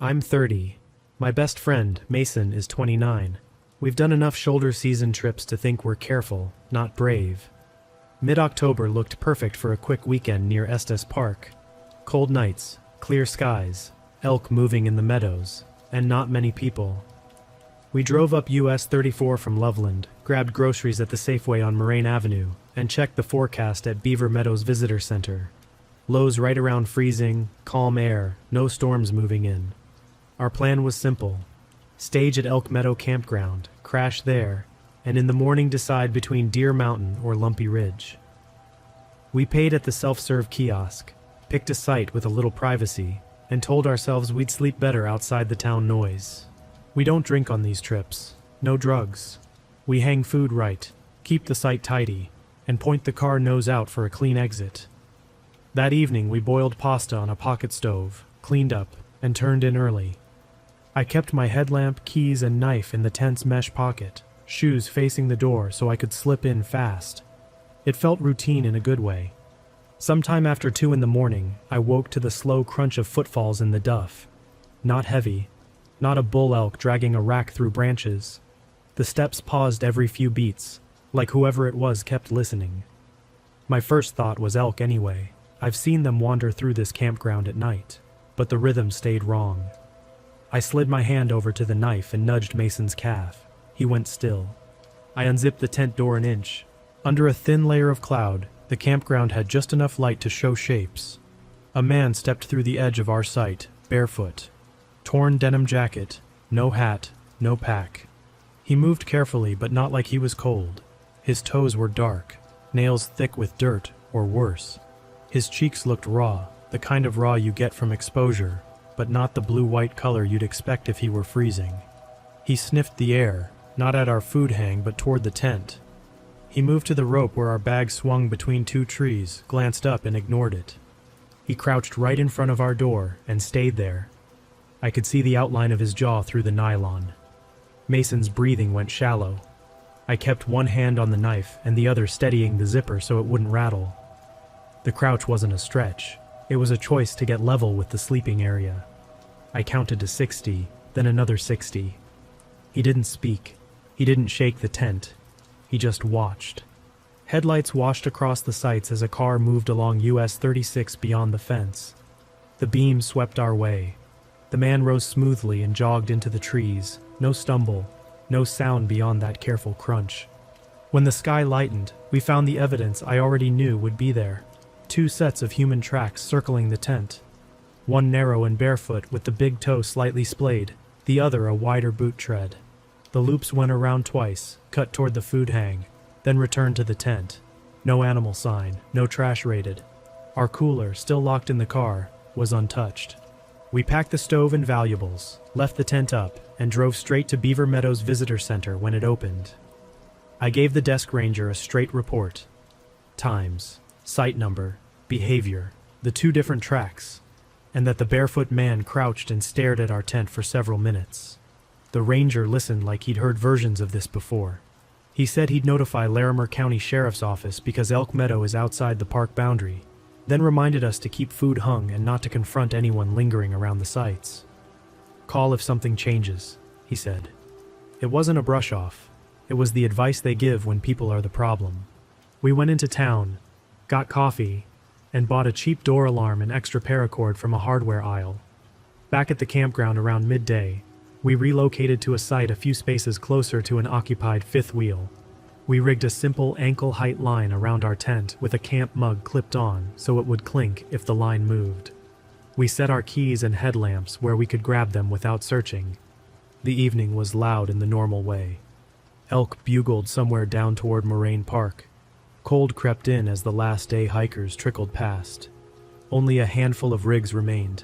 I'm 30. My best friend, Mason, is 29. We've done enough shoulder season trips to think we're careful, not brave. Mid-October looked perfect for a quick weekend near Estes Park. Cold nights, clear skies, elk moving in the meadows, and not many people. We drove up US 34 from Loveland, grabbed groceries at the Safeway on Moraine Avenue, and checked the forecast at Beaver Meadows Visitor Center. Lows right around freezing, calm air, no storms moving in. Our plan was simple. Stage at Elk Meadow Campground, crash there, and in the morning decide between Deer Mountain or Lumpy Ridge. We paid at the self-serve kiosk, picked a site with a little privacy, and told ourselves we'd sleep better outside the town noise. We don't drink on these trips, no drugs. We hang food right, keep the site tidy, and point the car nose out for a clean exit. That evening we boiled pasta on a pocket stove, cleaned up, and turned in early. I kept my headlamp, keys, and knife in the tent's mesh pocket, shoes facing the door so I could slip in fast. It felt routine in a good way. Sometime after 2 in the morning, I woke to the slow crunch of footfalls in the duff. Not heavy, not a bull elk dragging a rack through branches. The steps paused every few beats, like whoever it was kept listening. My first thought was elk anyway. I've seen them wander through this campground at night, but the rhythm stayed wrong. I slid my hand over to the knife and nudged Mason's calf. He went still. I unzipped the tent door an inch. Under a thin layer of cloud, the campground had just enough light to show shapes. A man stepped through the edge of our sight, barefoot. Torn denim jacket, no hat, no pack. He moved carefully, but not like he was cold. His toes were dark, nails thick with dirt, or worse. His cheeks looked raw, the kind of raw you get from exposure, but not the blue-white color you'd expect if he were freezing. He sniffed the air, not at our food hang, but toward the tent. He moved to the rope where our bag swung between 2 trees, glanced up and ignored it. He crouched right in front of our door and stayed there. I could see the outline of his jaw through the nylon. Mason's breathing went shallow. I kept one hand on the knife and the other steadying the zipper so it wouldn't rattle. The crouch wasn't a stretch. It was a choice to get level with the sleeping area. I counted to 60, then another 60. He didn't speak. He didn't shake the tent. He just watched. Headlights washed across the sights as a car moved along US 36 beyond the fence. The beam swept our way. The man rose smoothly and jogged into the trees. No stumble, no sound beyond that careful crunch. When the sky lightened, we found the evidence I already knew would be there. 2 sets of human tracks circling the tent. One narrow and barefoot with the big toe slightly splayed, the other a wider boot tread. The loops went around twice, cut toward the food hang, then returned to the tent. No animal sign, no trash raided. Our cooler, still locked in the car, was untouched. We packed the stove and valuables, left the tent up, and drove straight to Beaver Meadows Visitor Center when it opened. I gave the desk ranger a straight report. Times, site number, behavior, the 2 different tracks, and that the barefoot man crouched and stared at our tent for several minutes. The ranger listened like he'd heard versions of this before. He said he'd notify Larimer County Sheriff's Office because Elk Meadow is outside the park boundary, then reminded us to keep food hung and not to confront anyone lingering around the sites. Call if something changes, he said. It wasn't a brush-off. It was the advice they give when people are the problem. We went into town, got coffee, and bought a cheap door alarm and extra paracord from a hardware aisle. Back at the campground around midday, we relocated to a site a few spaces closer to an occupied 5th wheel. We rigged a simple ankle-height line around our tent with a camp mug clipped on so it would clink if the line moved. We set our keys and headlamps where we could grab them without searching. The evening was loud in the normal way. Elk bugled somewhere down toward Moraine Park. Cold crept in as the last day hikers trickled past. Only a handful of rigs remained.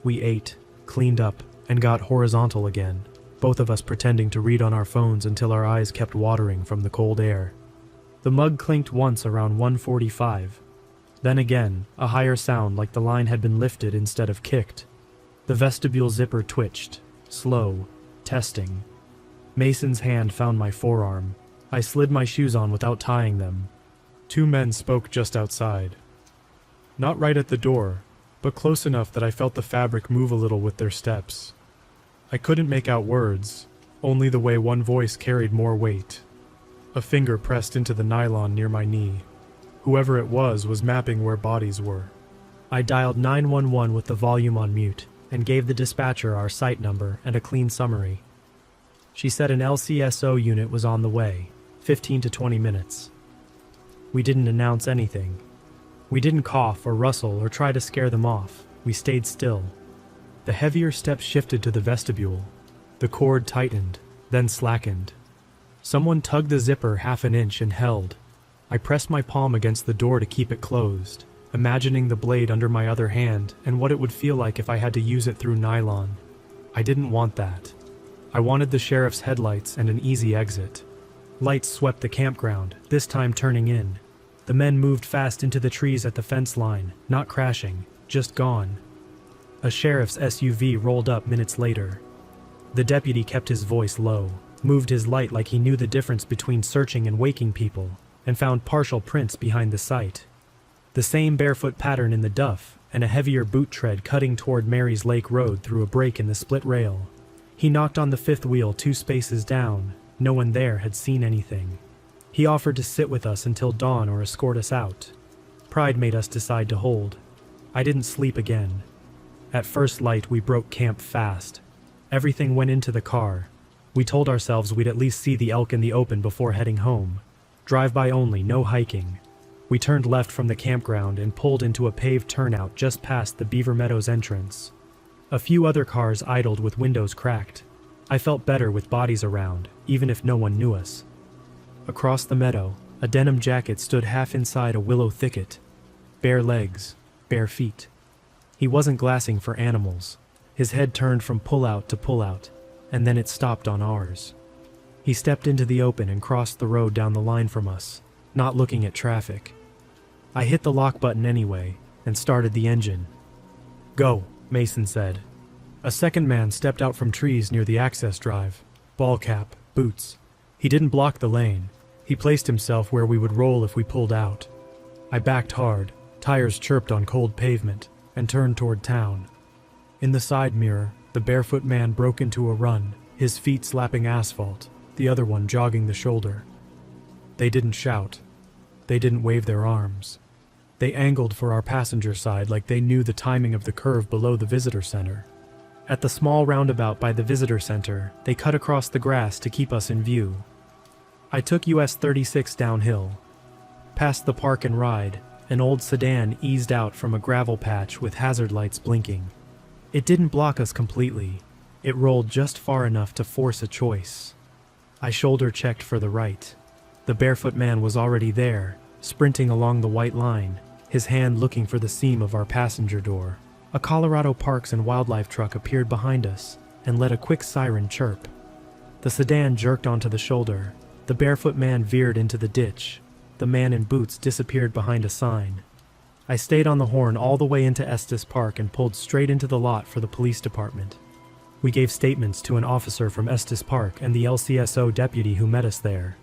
We ate, cleaned up, and got horizontal again, both of us pretending to read on our phones until our eyes kept watering from the cold air. The mug clinked once around 1:45. Then again, a higher sound like the line had been lifted instead of kicked. The vestibule zipper twitched, slow, testing. Mason's hand found my forearm. I slid my shoes on without tying them. 2 men spoke just outside. Not right at the door, but close enough that I felt the fabric move a little with their steps. I couldn't make out words, only the way one voice carried more weight. A finger pressed into the nylon near my knee. Whoever it was mapping where bodies were. I dialed 911 with the volume on mute and gave the dispatcher our site number and a clean summary. She said an LCSO unit was on the way, 15 to 20 minutes. We didn't announce anything. We didn't cough or rustle or try to scare them off. We stayed still. The heavier steps shifted to the vestibule. The cord tightened, then slackened. Someone tugged the zipper half an inch and held. I pressed my palm against the door to keep it closed, imagining the blade under my other hand and what it would feel like if I had to use it through nylon. I didn't want that. I wanted the sheriff's headlights and an easy exit. Lights swept the campground, this time turning in. The men moved fast into the trees at the fence line, not crashing, just gone. A sheriff's SUV rolled up minutes later. The deputy kept his voice low, moved his light like he knew the difference between searching and waking people, and found partial prints behind the site. The same barefoot pattern in the duff, and a heavier boot tread cutting toward Mary's Lake Road through a break in the split rail. He knocked on the fifth wheel 2 spaces down. No one there had seen anything. He offered to sit with us until dawn or escort us out. Pride made us decide to hold. I didn't sleep again. At first light, we broke camp fast. Everything went into the car. We told ourselves we'd at least see the elk in the open before heading home. Drive-by only, no hiking. We turned left from the campground and pulled into a paved turnout just past the Beaver Meadows entrance. A few other cars idled with windows cracked. I felt better with bodies around, even if no one knew us. Across the meadow, a denim jacket stood half inside a willow thicket. Bare legs, bare feet. He wasn't glassing for animals. His head turned from pull-out to pull-out, and then it stopped on ours. He stepped into the open and crossed the road down the line from us, not looking at traffic. I hit the lock button anyway, and started the engine. "Go," Mason said. A second man stepped out from trees near the access drive. Ball cap, boots. He didn't block the lane. He placed himself where we would roll if we pulled out. I backed hard, tires chirped on cold pavement, and turned toward town. In the side mirror, the barefoot man broke into a run, his feet slapping asphalt, the other one jogging the shoulder. They didn't shout. They didn't wave their arms. They angled for our passenger side like they knew the timing of the curve below the visitor center. At the small roundabout by the visitor center, they cut across the grass to keep us in view. I took US 36 downhill. Past the park and ride, an old sedan eased out from a gravel patch with hazard lights blinking. It didn't block us completely. It rolled just far enough to force a choice. I shoulder-checked for the right. The barefoot man was already there, sprinting along the white line, his hand looking for the seam of our passenger door. A Colorado Parks and Wildlife truck appeared behind us and let a quick siren chirp. The sedan jerked onto the shoulder. The barefoot man veered into the ditch. The man in boots disappeared behind a sign. I stayed on the horn all the way into Estes Park and pulled straight into the lot for the police department. We gave statements to an officer from Estes Park and the LCSO deputy who met us there.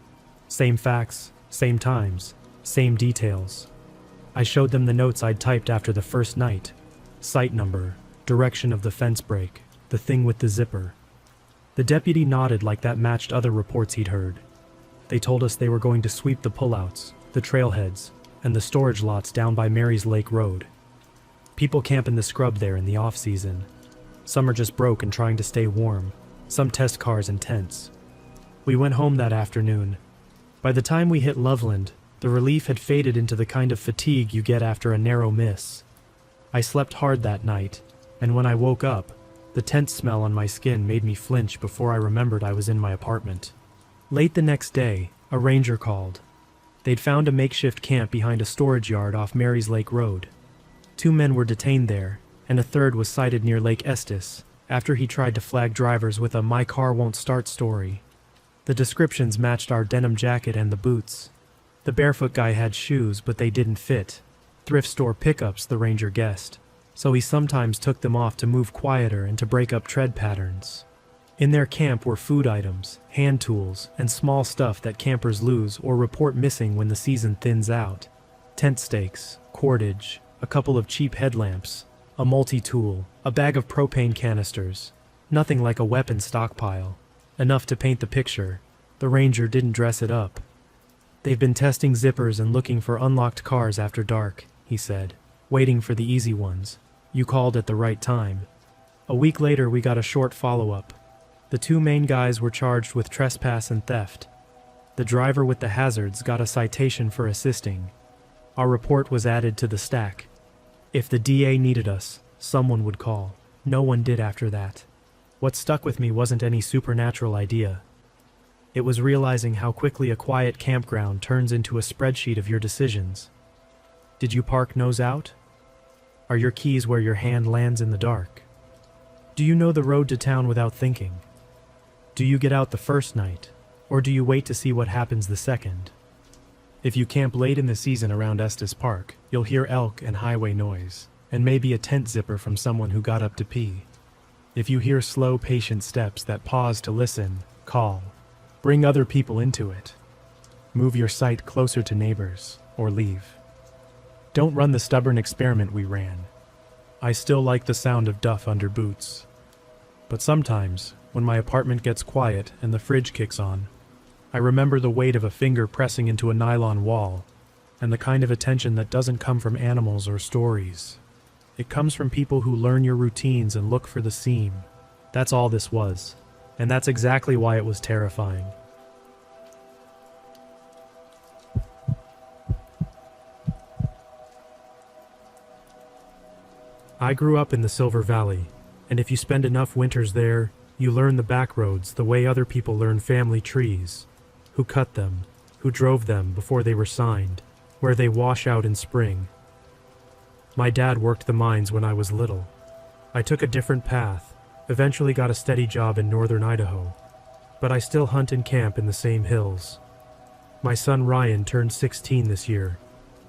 Same facts, same times, same details. I showed them the notes I'd typed after the first night. Site number, direction of the fence break, the thing with the zipper. The deputy nodded like that matched other reports he'd heard. They told us they were going to sweep the pullouts, the trailheads, and the storage lots down by Mary's Lake Road. People camp in the scrub there in the off-season. Some are just broke and trying to stay warm. Some test cars and tents. We went home that afternoon. By the time we hit Loveland, the relief had faded into the kind of fatigue you get after a narrow miss. I slept hard that night, and when I woke up, the tent smell on my skin made me flinch before I remembered I was in my apartment. Late the next day, a ranger called. They'd found a makeshift camp behind a storage yard off Mary's Lake Road. 2 men were detained there, and a third was sighted near Lake Estes after he tried to flag drivers with a "my car won't start" story. The descriptions matched our denim jacket and the boots. The barefoot guy had shoes, but they didn't fit. Thrift store pickups, the ranger guessed, so he sometimes took them off to move quieter and to break up tread patterns. In their camp were food items, hand tools, and small stuff that campers lose or report missing when the season thins out. Tent stakes, cordage, a couple of cheap headlamps, A multi-tool, a bag of propane canisters. Nothing like a weapon stockpile. Enough to paint the picture. The ranger didn't dress it up. They've been testing zippers and looking for unlocked cars after dark, he said. Waiting for the easy ones. You called at the right time. A week later we got a short follow-up. The two main guys were charged with trespass and theft. The driver with the hazards got a citation for assisting. Our report was added to the stack. If the DA needed us, someone would call. No one did after that. What stuck with me wasn't any supernatural idea. It was realizing how quickly a quiet campground turns into a spreadsheet of your decisions. Did you park nose out? Are your keys where your hand lands in the dark? Do you know the road to town without thinking? Do you get out the first night, or do you wait to see what happens the second? If you camp late in the season around Estes Park, you'll hear elk and highway noise, and maybe a tent zipper from someone who got up to pee. If you hear slow, patient steps that pause to listen, call. Bring other people into it. Move your site closer to neighbors, or leave. Don't run the stubborn experiment we ran. I still like the sound of duff under boots. But sometimes, when my apartment gets quiet and the fridge kicks on, I remember the weight of a finger pressing into a nylon wall, and the kind of attention that doesn't come from animals or stories. It comes from people who learn your routines and look for the seam. That's all this was, and that's exactly why it was terrifying. I grew up in the Silver Valley, and if you spend enough winters there, you learn the back roads the way other people learn family trees. Who cut them, who drove them before they were signed, where they wash out in spring. My dad worked the mines when I was little. I took a different path, eventually got a steady job in northern Idaho, but I still hunt and camp in the same hills. My son Ryan turned 16 this year.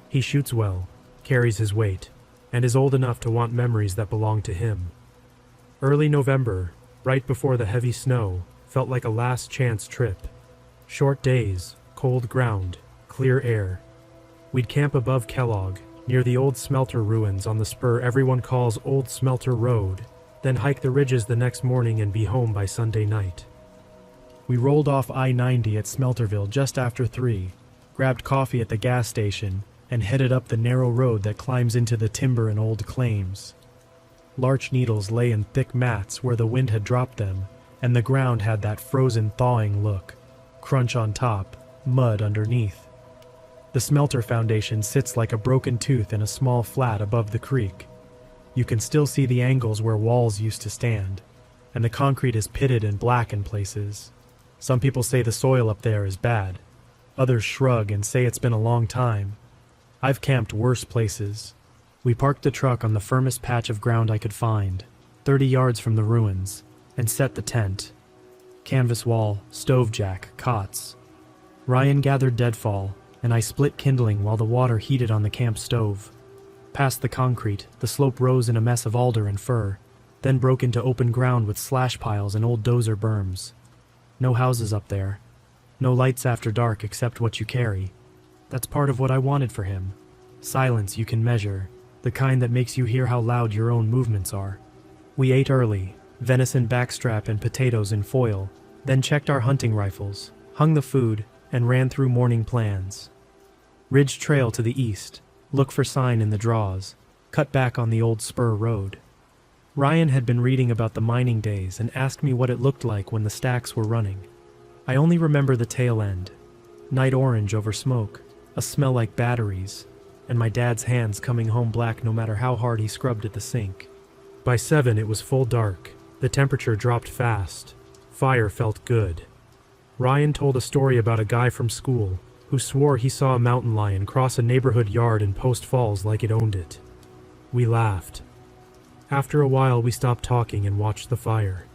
He shoots well, carries his weight, and is old enough to want memories that belong to him. Early November, right before the heavy snow, felt like a last chance trip. Short days, cold ground, clear air. We'd camp above Kellogg, near the old smelter ruins on the spur everyone calls Old Smelter Road, then hike the ridges the next morning and be home by Sunday night. We rolled off I-90 at Smelterville just after 3, grabbed coffee at the gas station, and headed up the narrow road that climbs into the timber and old claims. Larch needles lay in thick mats where the wind had dropped them, and the ground had that frozen thawing look. Crunch on top, mud underneath. The smelter foundation sits like a broken tooth in a small flat above the creek. You can still see the angles where walls used to stand, and the concrete is pitted and black in places. Some people say the soil up there is bad. Others shrug and say it's been a long time. I've camped worse places. We parked the truck on the firmest patch of ground I could find, 30 yards from the ruins, and set the tent. Canvas wall, stove jack, cots. Ryan gathered deadfall, and I split kindling while the water heated on the camp stove. Past the concrete, the slope rose in a mess of alder and fir, then broke into open ground with slash piles and old dozer berms. No houses up there. No lights after dark except what you carry. That's part of what I wanted for him. Silence you can measure, the kind that makes you hear how loud your own movements are. We ate early, venison backstrap and potatoes in foil, then checked our hunting rifles, hung the food, and ran through morning plans. Ridge Trail to the east, look for sign in the draws, cut back on the old spur road. Ryan had been reading about the mining days and asked me what it looked like when the stacks were running. I only remember the tail end, night orange over smoke, a smell like batteries, and my dad's hands coming home black no matter how hard he scrubbed at the sink. By 7 it was full dark. The temperature dropped fast. Fire felt good. Ryan told a story about a guy from school who swore he saw a mountain lion cross a neighborhood yard in Post Falls like it owned it. We laughed. After a while we stopped talking and watched the fire.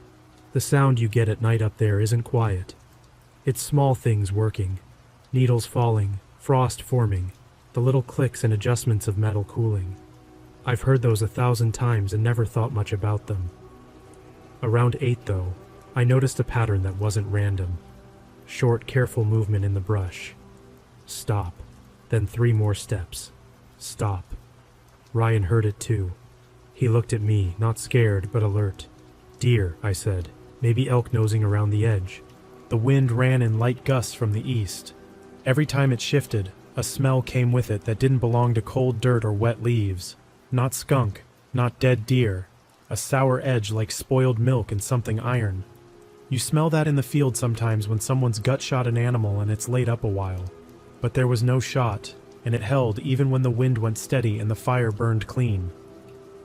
The sound you get at night up there isn't quiet. It's small things working. Needles falling, frost forming, the little clicks and adjustments of metal cooling. I've heard those 1,000 times and never thought much about them. Around 8 though, I noticed a pattern that wasn't random. Short, careful movement in the brush. Stop. Then 3 more steps. Stop. Ryan heard it too. He looked at me, not scared, but alert. Deer, I said. Maybe elk nosing around the edge. The wind ran in light gusts from the east. Every time it shifted, a smell came with it that didn't belong to cold dirt or wet leaves. Not skunk, not dead deer. A sour edge like spoiled milk and something iron. You smell that in the field sometimes when someone's gut shot an animal and it's laid up a while. But there was no shot, and it held even when the wind went steady and the fire burned clean.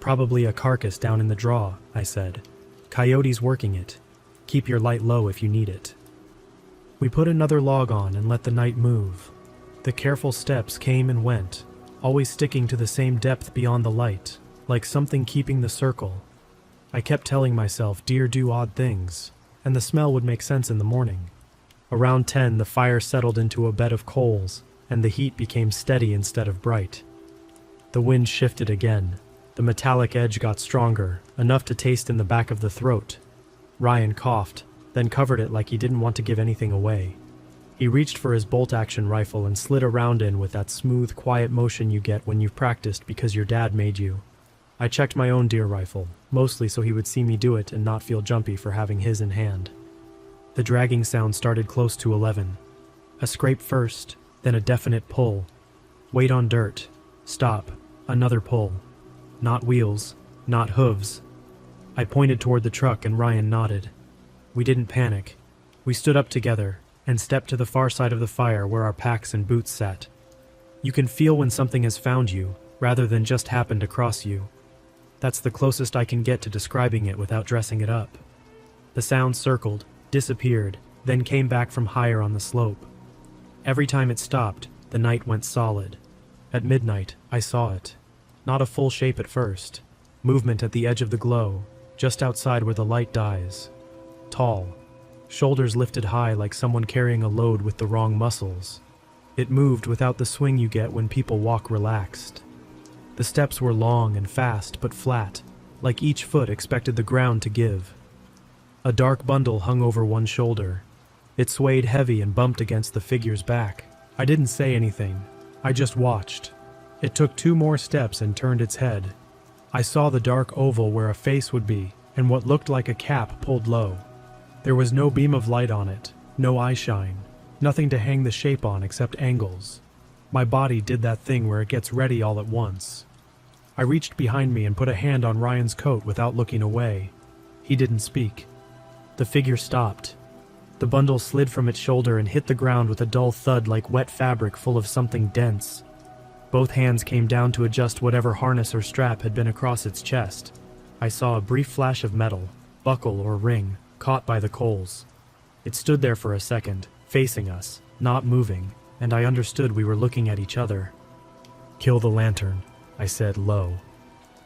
Probably a carcass down in the draw, I said. Coyotes working it. Keep your light low if you need it. We put another log on and let the night move. The careful steps came and went, always sticking to the same depth beyond the light, like something keeping the circle. I kept telling myself deer do odd things, and the smell would make sense in the morning. Around 10, the fire settled into a bed of coals, and the heat became steady instead of bright. The wind shifted again. The metallic edge got stronger, enough to taste in the back of the throat. Ryan coughed, then covered it like he didn't want to give anything away. He reached for his bolt-action rifle and slid around in with that smooth, quiet motion you get when you've practiced because your dad made you. I checked my own deer rifle, mostly so he would see me do it and not feel jumpy for having his in hand. The dragging sound started close to 11. A scrape first, then a definite pull. Weight on dirt. Stop. Another pull. Not wheels, not hooves. I pointed toward the truck and Ryan nodded. We didn't panic. We stood up together and stepped to the far side of the fire where our packs and boots sat. You can feel when something has found you, rather than just happened across you. That's the closest I can get to describing it without dressing it up. The sound circled, disappeared, then came back from higher on the slope. Every time it stopped, the night went solid. At midnight, I saw it. Not a full shape at first. Movement at the edge of the glow, just outside where the light dies. Tall. Shoulders lifted high like someone carrying a load with the wrong muscles. It moved without the swing you get when people walk relaxed. The steps were long and fast but flat, like each foot expected the ground to give. A dark bundle hung over one shoulder. It swayed heavy and bumped against the figure's back. I didn't say anything. I just watched. It took 2 more steps and turned its head. I saw the dark oval where a face would be, and what looked like a cap pulled low. There was no beam of light on it, no eye shine, nothing to hang the shape on except angles. My body did that thing where it gets ready all at once. I reached behind me and put a hand on Ryan's coat without looking away. He didn't speak. The figure stopped. The bundle slid from its shoulder and hit the ground with a dull thud like wet fabric full of something dense. Both hands came down to adjust whatever harness or strap had been across its chest. I saw a brief flash of metal, buckle or ring, caught by the coals. It stood there for a second, facing us, not moving, and I understood we were looking at each other. "Kill the lantern," I said low.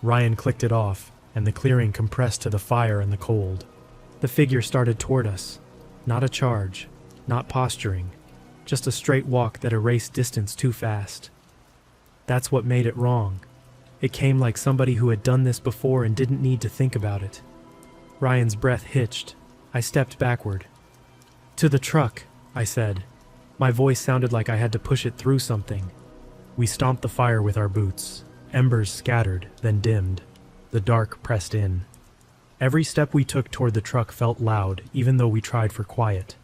Ryan clicked it off, and the clearing compressed to the fire and the cold. The figure started toward us. Not a charge, not posturing, just a straight walk that erased distance too fast. That's what made it wrong. It came like somebody who had done this before and didn't need to think about it. Ryan's breath hitched. I stepped backward. "To the truck," I said. My voice sounded like I had to push it through something. We stomped the fire with our boots. Embers scattered, then dimmed. The dark pressed in. Every step we took toward the truck felt loud, even though we tried for quiet.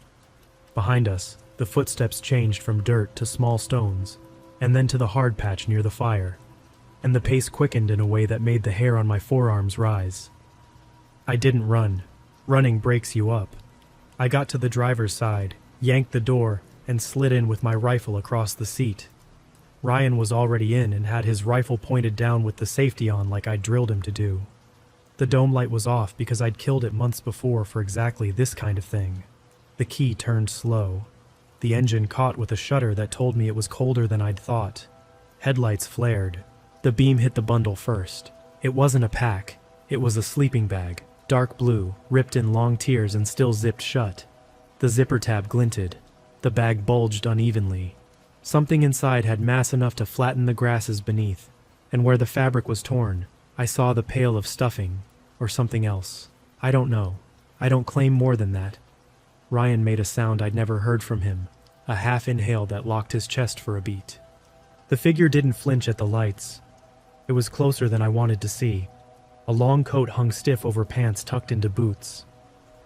Behind us, the footsteps changed from dirt to small stones, and then to the hard patch near the fire, and the pace quickened in a way that made the hair on my forearms rise. I didn't run. Running breaks you up. I got to the driver's side, yanked the door, and slid in with my rifle across the seat. Ryan was already in and had his rifle pointed down with the safety on like I drilled him to do. The dome light was off because I'd killed it months before for exactly this kind of thing. The key turned slow. The engine caught with a shudder that told me it was colder than I'd thought. Headlights flared. The beam hit the bundle first. It wasn't a pack. It was a sleeping bag, dark blue, ripped in long tiers and still zipped shut. The zipper tab glinted. The bag bulged unevenly. Something inside had mass enough to flatten the grasses beneath, and where the fabric was torn, I saw the pail of stuffing, or something else. I don't know. I don't claim more than that. Ryan made a sound I'd never heard from him, a half inhale that locked his chest for a beat. The figure didn't flinch at the lights. It was closer than I wanted to see. A long coat hung stiff over pants tucked into boots.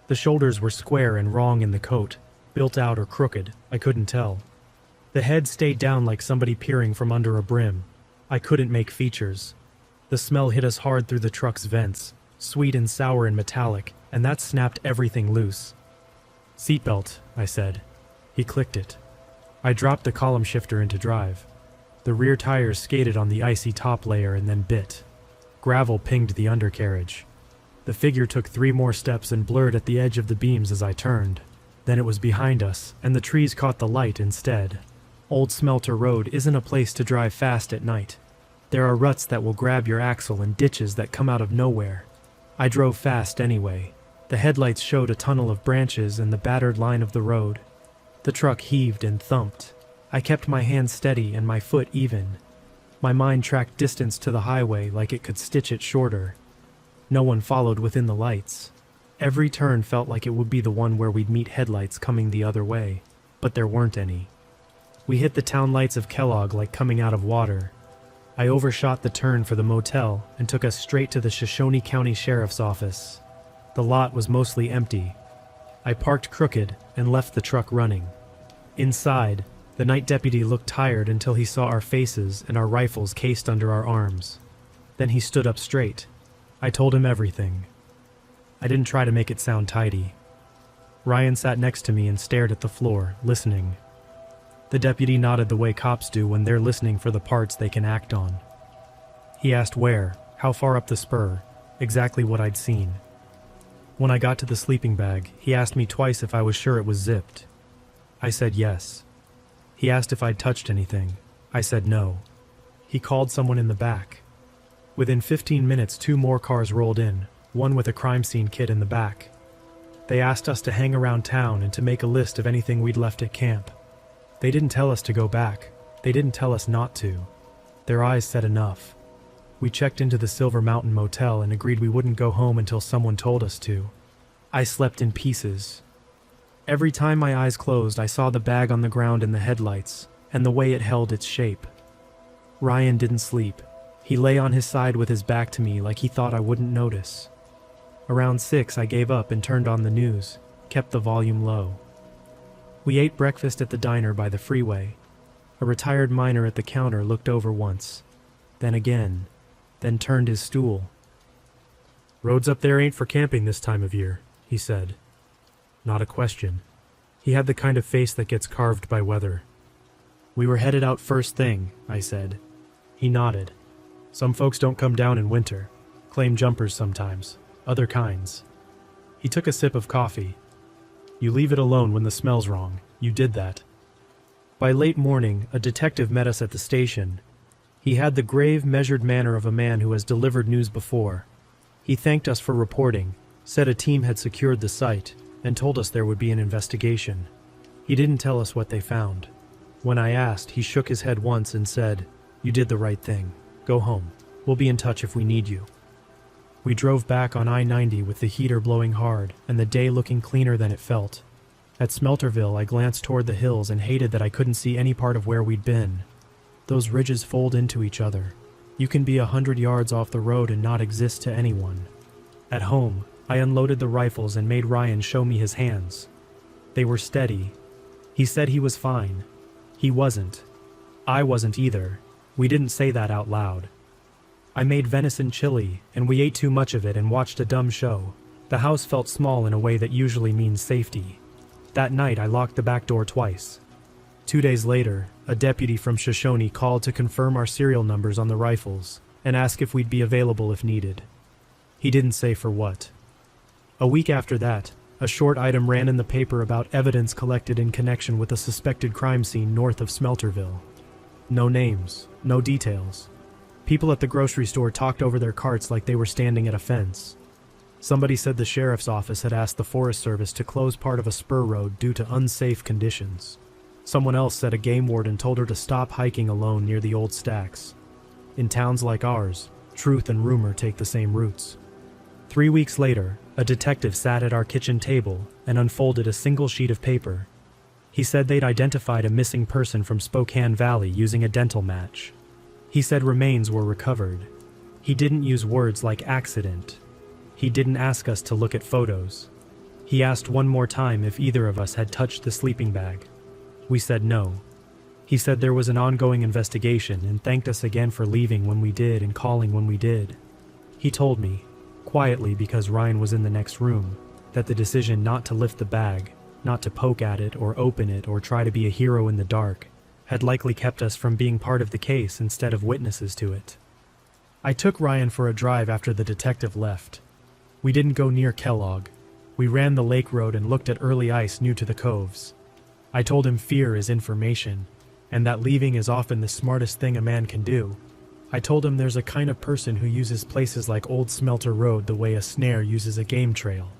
The shoulders were square and wrong in the coat, built out or crooked, I couldn't tell. The head stayed down like somebody peering from under a brim. I couldn't make features. The smell hit us hard through the truck's vents, sweet and sour and metallic, and that snapped everything loose. "Seatbelt," I said. He clicked it. I dropped the column shifter into drive. The rear tires skated on the icy top layer and then bit. Gravel pinged the undercarriage. The figure took 3 more steps and blurred at the edge of the beams as I turned. Then it was behind us, and the trees caught the light instead. Old Smelter Road isn't a place to drive fast at night. There are ruts that will grab your axle and ditches that come out of nowhere. I drove fast anyway. The headlights showed a tunnel of branches and the battered line of the road. The truck heaved and thumped. I kept my hand steady and my foot even. My mind tracked distance to the highway like it could stitch it shorter. No one followed within the lights. Every turn felt like it would be the one where we'd meet headlights coming the other way, but there weren't any. We hit the town lights of Kellogg like coming out of water. I overshot the turn for the motel and took us straight to the Shoshone County Sheriff's Office. The lot was mostly empty. I parked crooked and left the truck running. Inside, the night deputy looked tired until he saw our faces and our rifles cased under our arms. Then he stood up straight. I told him everything. I didn't try to make it sound tidy. Ryan sat next to me and stared at the floor, listening. The deputy nodded the way cops do when they're listening for the parts they can act on. He asked where, how far up the spur, exactly what I'd seen. When I got to the sleeping bag, he asked me twice if I was sure it was zipped. I said yes. He asked if I'd touched anything. I said no. He called someone in the back. Within 15 minutes, 2 more cars rolled in, one with a crime scene kit in the back. They asked us to hang around town and to make a list of anything we'd left at camp. They didn't tell us to go back. They didn't tell us not to. Their eyes said enough. We checked into the Silver Mountain Motel and agreed we wouldn't go home until someone told us to. I slept in pieces. Every time my eyes closed, I saw the bag on the ground in the headlights, and the way it held its shape. Ryan didn't sleep. He lay on his side with his back to me like he thought I wouldn't notice. Around 6, I gave up and turned on the news, kept the volume low. We ate breakfast at the diner by the freeway. A retired miner at the counter looked over once, then again, then turned his stool. "Roads up there ain't for camping this time of year," he said. Not a question. He had the kind of face that gets carved by weather. "We were headed out first thing," I said. He nodded. "Some folks don't come down in winter. Claim jumpers sometimes. Other kinds." He took a sip of coffee. "You leave it alone when the smell's wrong. You did that." By late morning, a detective met us at the station. He had the grave, measured manner of a man who has delivered news before. He thanked us for reporting, said a team had secured the site, and told us there would be an investigation. He didn't tell us what they found. When I asked, he shook his head once and said, "You did the right thing. Go home. We'll be in touch if we need you." We drove back on I-90 with the heater blowing hard and the day looking cleaner than it felt. At Smelterville, I glanced toward the hills and hated that I couldn't see any part of where we'd been. Those ridges fold into each other. You can be 100 yards off the road and not exist to anyone. At home, I unloaded the rifles and made Ryan show me his hands. They were steady. He said he was fine. He wasn't. I wasn't either. We didn't say that out loud. I made venison chili, and we ate too much of it and watched a dumb show. The house felt small in a way that usually means safety. That night, I locked the back door twice. 2 days later, a deputy from Shoshone called to confirm our serial numbers on the rifles and ask if we'd be available if needed. He didn't say for what. A week after that, a short item ran in the paper about evidence collected in connection with a suspected crime scene north of Smelterville. No names, no details. People at the grocery store talked over their carts like they were standing at a fence. Somebody said the sheriff's office had asked the Forest Service to close part of a spur road due to unsafe conditions. Someone else said a game warden told her to stop hiking alone near the old stacks. In towns like ours, truth and rumor take the same routes. 3 weeks later, a detective sat at our kitchen table and unfolded a single sheet of paper. He said they'd identified a missing person from Spokane Valley using a dental match. He said remains were recovered. He didn't use words like accident. He didn't ask us to look at photos. He asked one more time if either of us had touched the sleeping bag. We said no. He said there was an ongoing investigation and thanked us again for leaving when we did and calling when we did. He told me, quietly because Ryan was in the next room, that the decision not to lift the bag, not to poke at it or open it or try to be a hero in the dark, had likely kept us from being part of the case instead of witnesses to it. I took Ryan for a drive after the detective left. We didn't go near Kellogg. We ran the lake road and looked at early ice new to the coves. I told him fear is information, and that leaving is often the smartest thing a man can do. I told him there's a kind of person who uses places like Old Smelter Road the way a snare uses a game trail,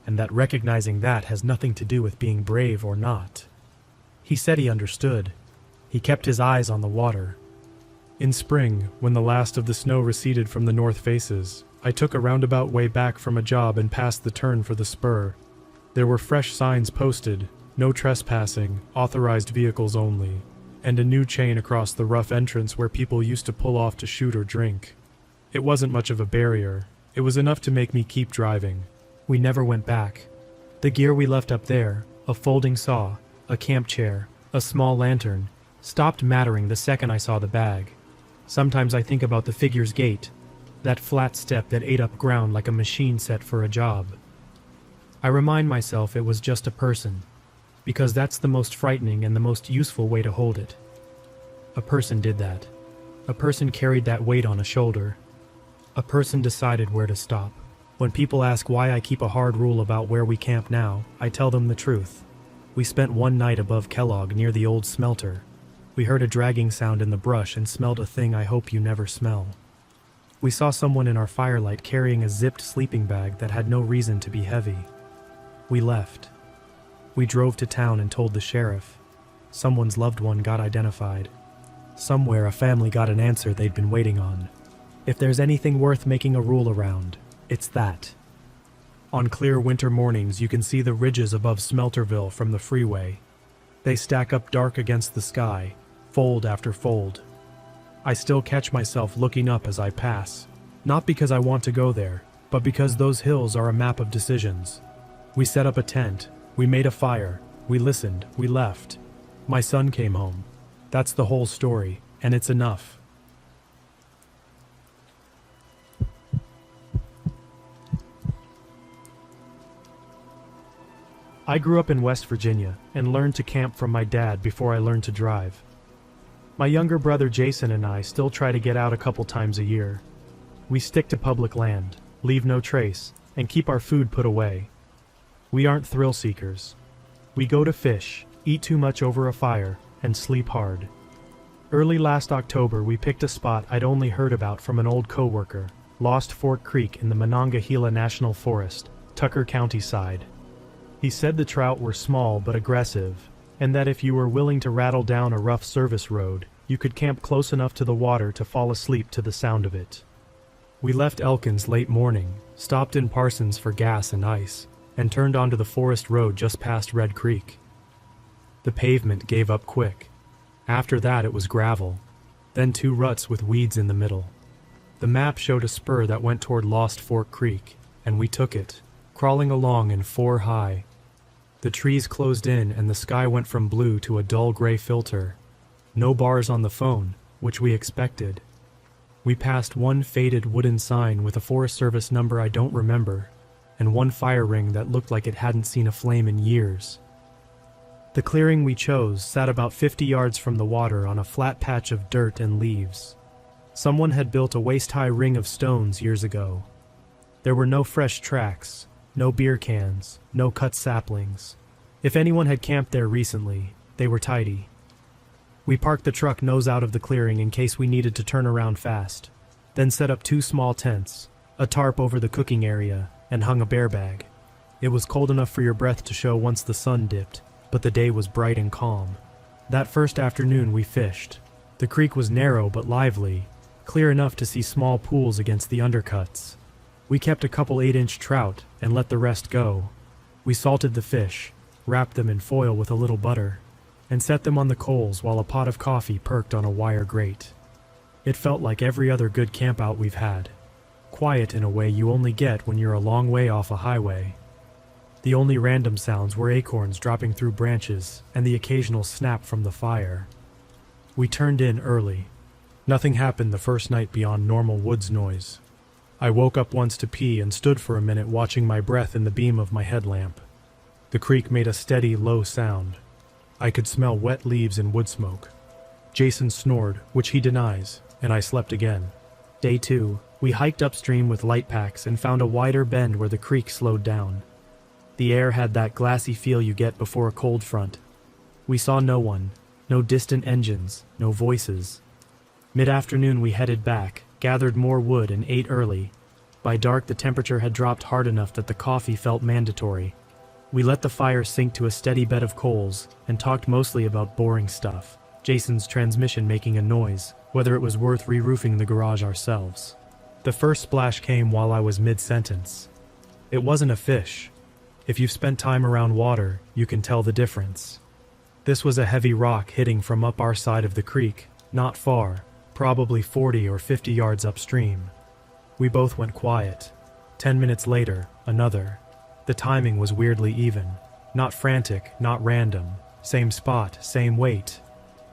and that recognizing that has nothing to do with being brave or not. He said he understood. He kept his eyes on the water. In spring, when the last of the snow receded from the north faces, I took a roundabout way back from a job and passed the turn for the spur. There were fresh signs posted, no trespassing, authorized vehicles only, and a new chain across the rough entrance where people used to pull off to shoot or drink. It wasn't much of a barrier. It was enough to make me keep driving. We never went back. The gear we left up there, a folding saw, a camp chair, a small lantern, stopped mattering the second I saw the bag. Sometimes I think about the figure's gait, that flat step that ate up ground like a machine set for a job. I remind myself it was just a person, because that's the most frightening and the most useful way to hold it. A person did that. A person carried that weight on a shoulder. A person decided where to stop. When people ask why I keep a hard rule about where we camp now, I tell them the truth. We spent one night above Kellogg near the old smelter. We heard a dragging sound in the brush and smelled a thing I hope you never smell. We saw someone in our firelight carrying a zipped sleeping bag that had no reason to be heavy. We left. We drove to town and told the sheriff. Someone's loved one got identified. Somewhere a family got an answer they'd been waiting on. If there's anything worth making a rule around, it's that. On clear winter mornings you can see the ridges above Smelterville from the freeway. They stack up dark against the sky, fold after fold. I still catch myself looking up as I pass, not because I want to go there, but because those hills are a map of decisions. We set up a tent, we made a fire, we listened, we left. My son came home. That's the whole story, and it's enough. I grew up in West Virginia and learned to camp from my dad before I learned to drive. My younger brother Jason and I still try to get out a couple times a year. We stick to public land, leave no trace, and keep our food put away. We aren't thrill seekers. We go to fish, eat too much over a fire, and sleep hard. Early last October we picked a spot I'd only heard about from an old coworker, Lost Fork Creek in the Monongahela National Forest, Tucker County side. He said the trout were small but aggressive, and that if you were willing to rattle down a rough service road, you could camp close enough to the water to fall asleep to the sound of it. We left Elkins late morning, stopped in Parsons for gas and ice, and turned onto the forest road just past Red Creek. The pavement gave up quick. After that it was gravel, then two ruts with weeds in the middle. The map showed a spur that went toward Lost Fork Creek, and we took it, crawling along in 4 high. The trees closed in and the sky went from blue to a dull gray filter. No bars on the phone, which we expected. We passed one faded wooden sign with a Forest Service number I don't remember, and one fire ring that looked like it hadn't seen a flame in years. The clearing we chose sat about 50 yards from the water on a flat patch of dirt and leaves. Someone had built a waist-high ring of stones years ago. There were no fresh tracks, no beer cans, no cut saplings. If anyone had camped there recently, they were tidy. We parked the truck nose out of the clearing in case we needed to turn around fast, then set up 2 small tents, a tarp over the cooking area, and hung a bear bag. It was cold enough for your breath to show once the sun dipped, but the day was bright and calm. That first afternoon we fished. The creek was narrow but lively, clear enough to see small pools against the undercuts. We kept a couple 8-inch trout and let the rest go. We salted the fish, wrapped them in foil with a little butter, and set them on the coals while a pot of coffee perked on a wire grate. It felt like every other good campout we've had, quiet in a way you only get when you're a long way off a highway. The only random sounds were acorns dropping through branches and the occasional snap from the fire. We turned in early. Nothing happened the first night beyond normal woods noise. I woke up once to pee and stood for a minute watching my breath in the beam of my headlamp. The creek made a steady, low sound. I could smell wet leaves and wood smoke. Jason snored, which he denies, and I slept again. Day 2, we hiked upstream with light packs and found a wider bend where the creek slowed down. The air had that glassy feel you get before a cold front. We saw no one, no distant engines, no voices. Mid-afternoon we headed back, gathered more wood and ate early. By dark the temperature had dropped hard enough that the coffee felt mandatory. We let the fire sink to a steady bed of coals and talked mostly about boring stuff. Jason's transmission making a noise, whether it was worth re-roofing the garage ourselves. The first splash came while I was mid-sentence. It wasn't a fish. If you've spent time around water, you can tell the difference. This was a heavy rock hitting from up our side of the creek, not far, probably 40 or 50 yards upstream. We both went quiet. 10 minutes later, another. The timing was weirdly even. Not frantic, not random. Same spot, same weight.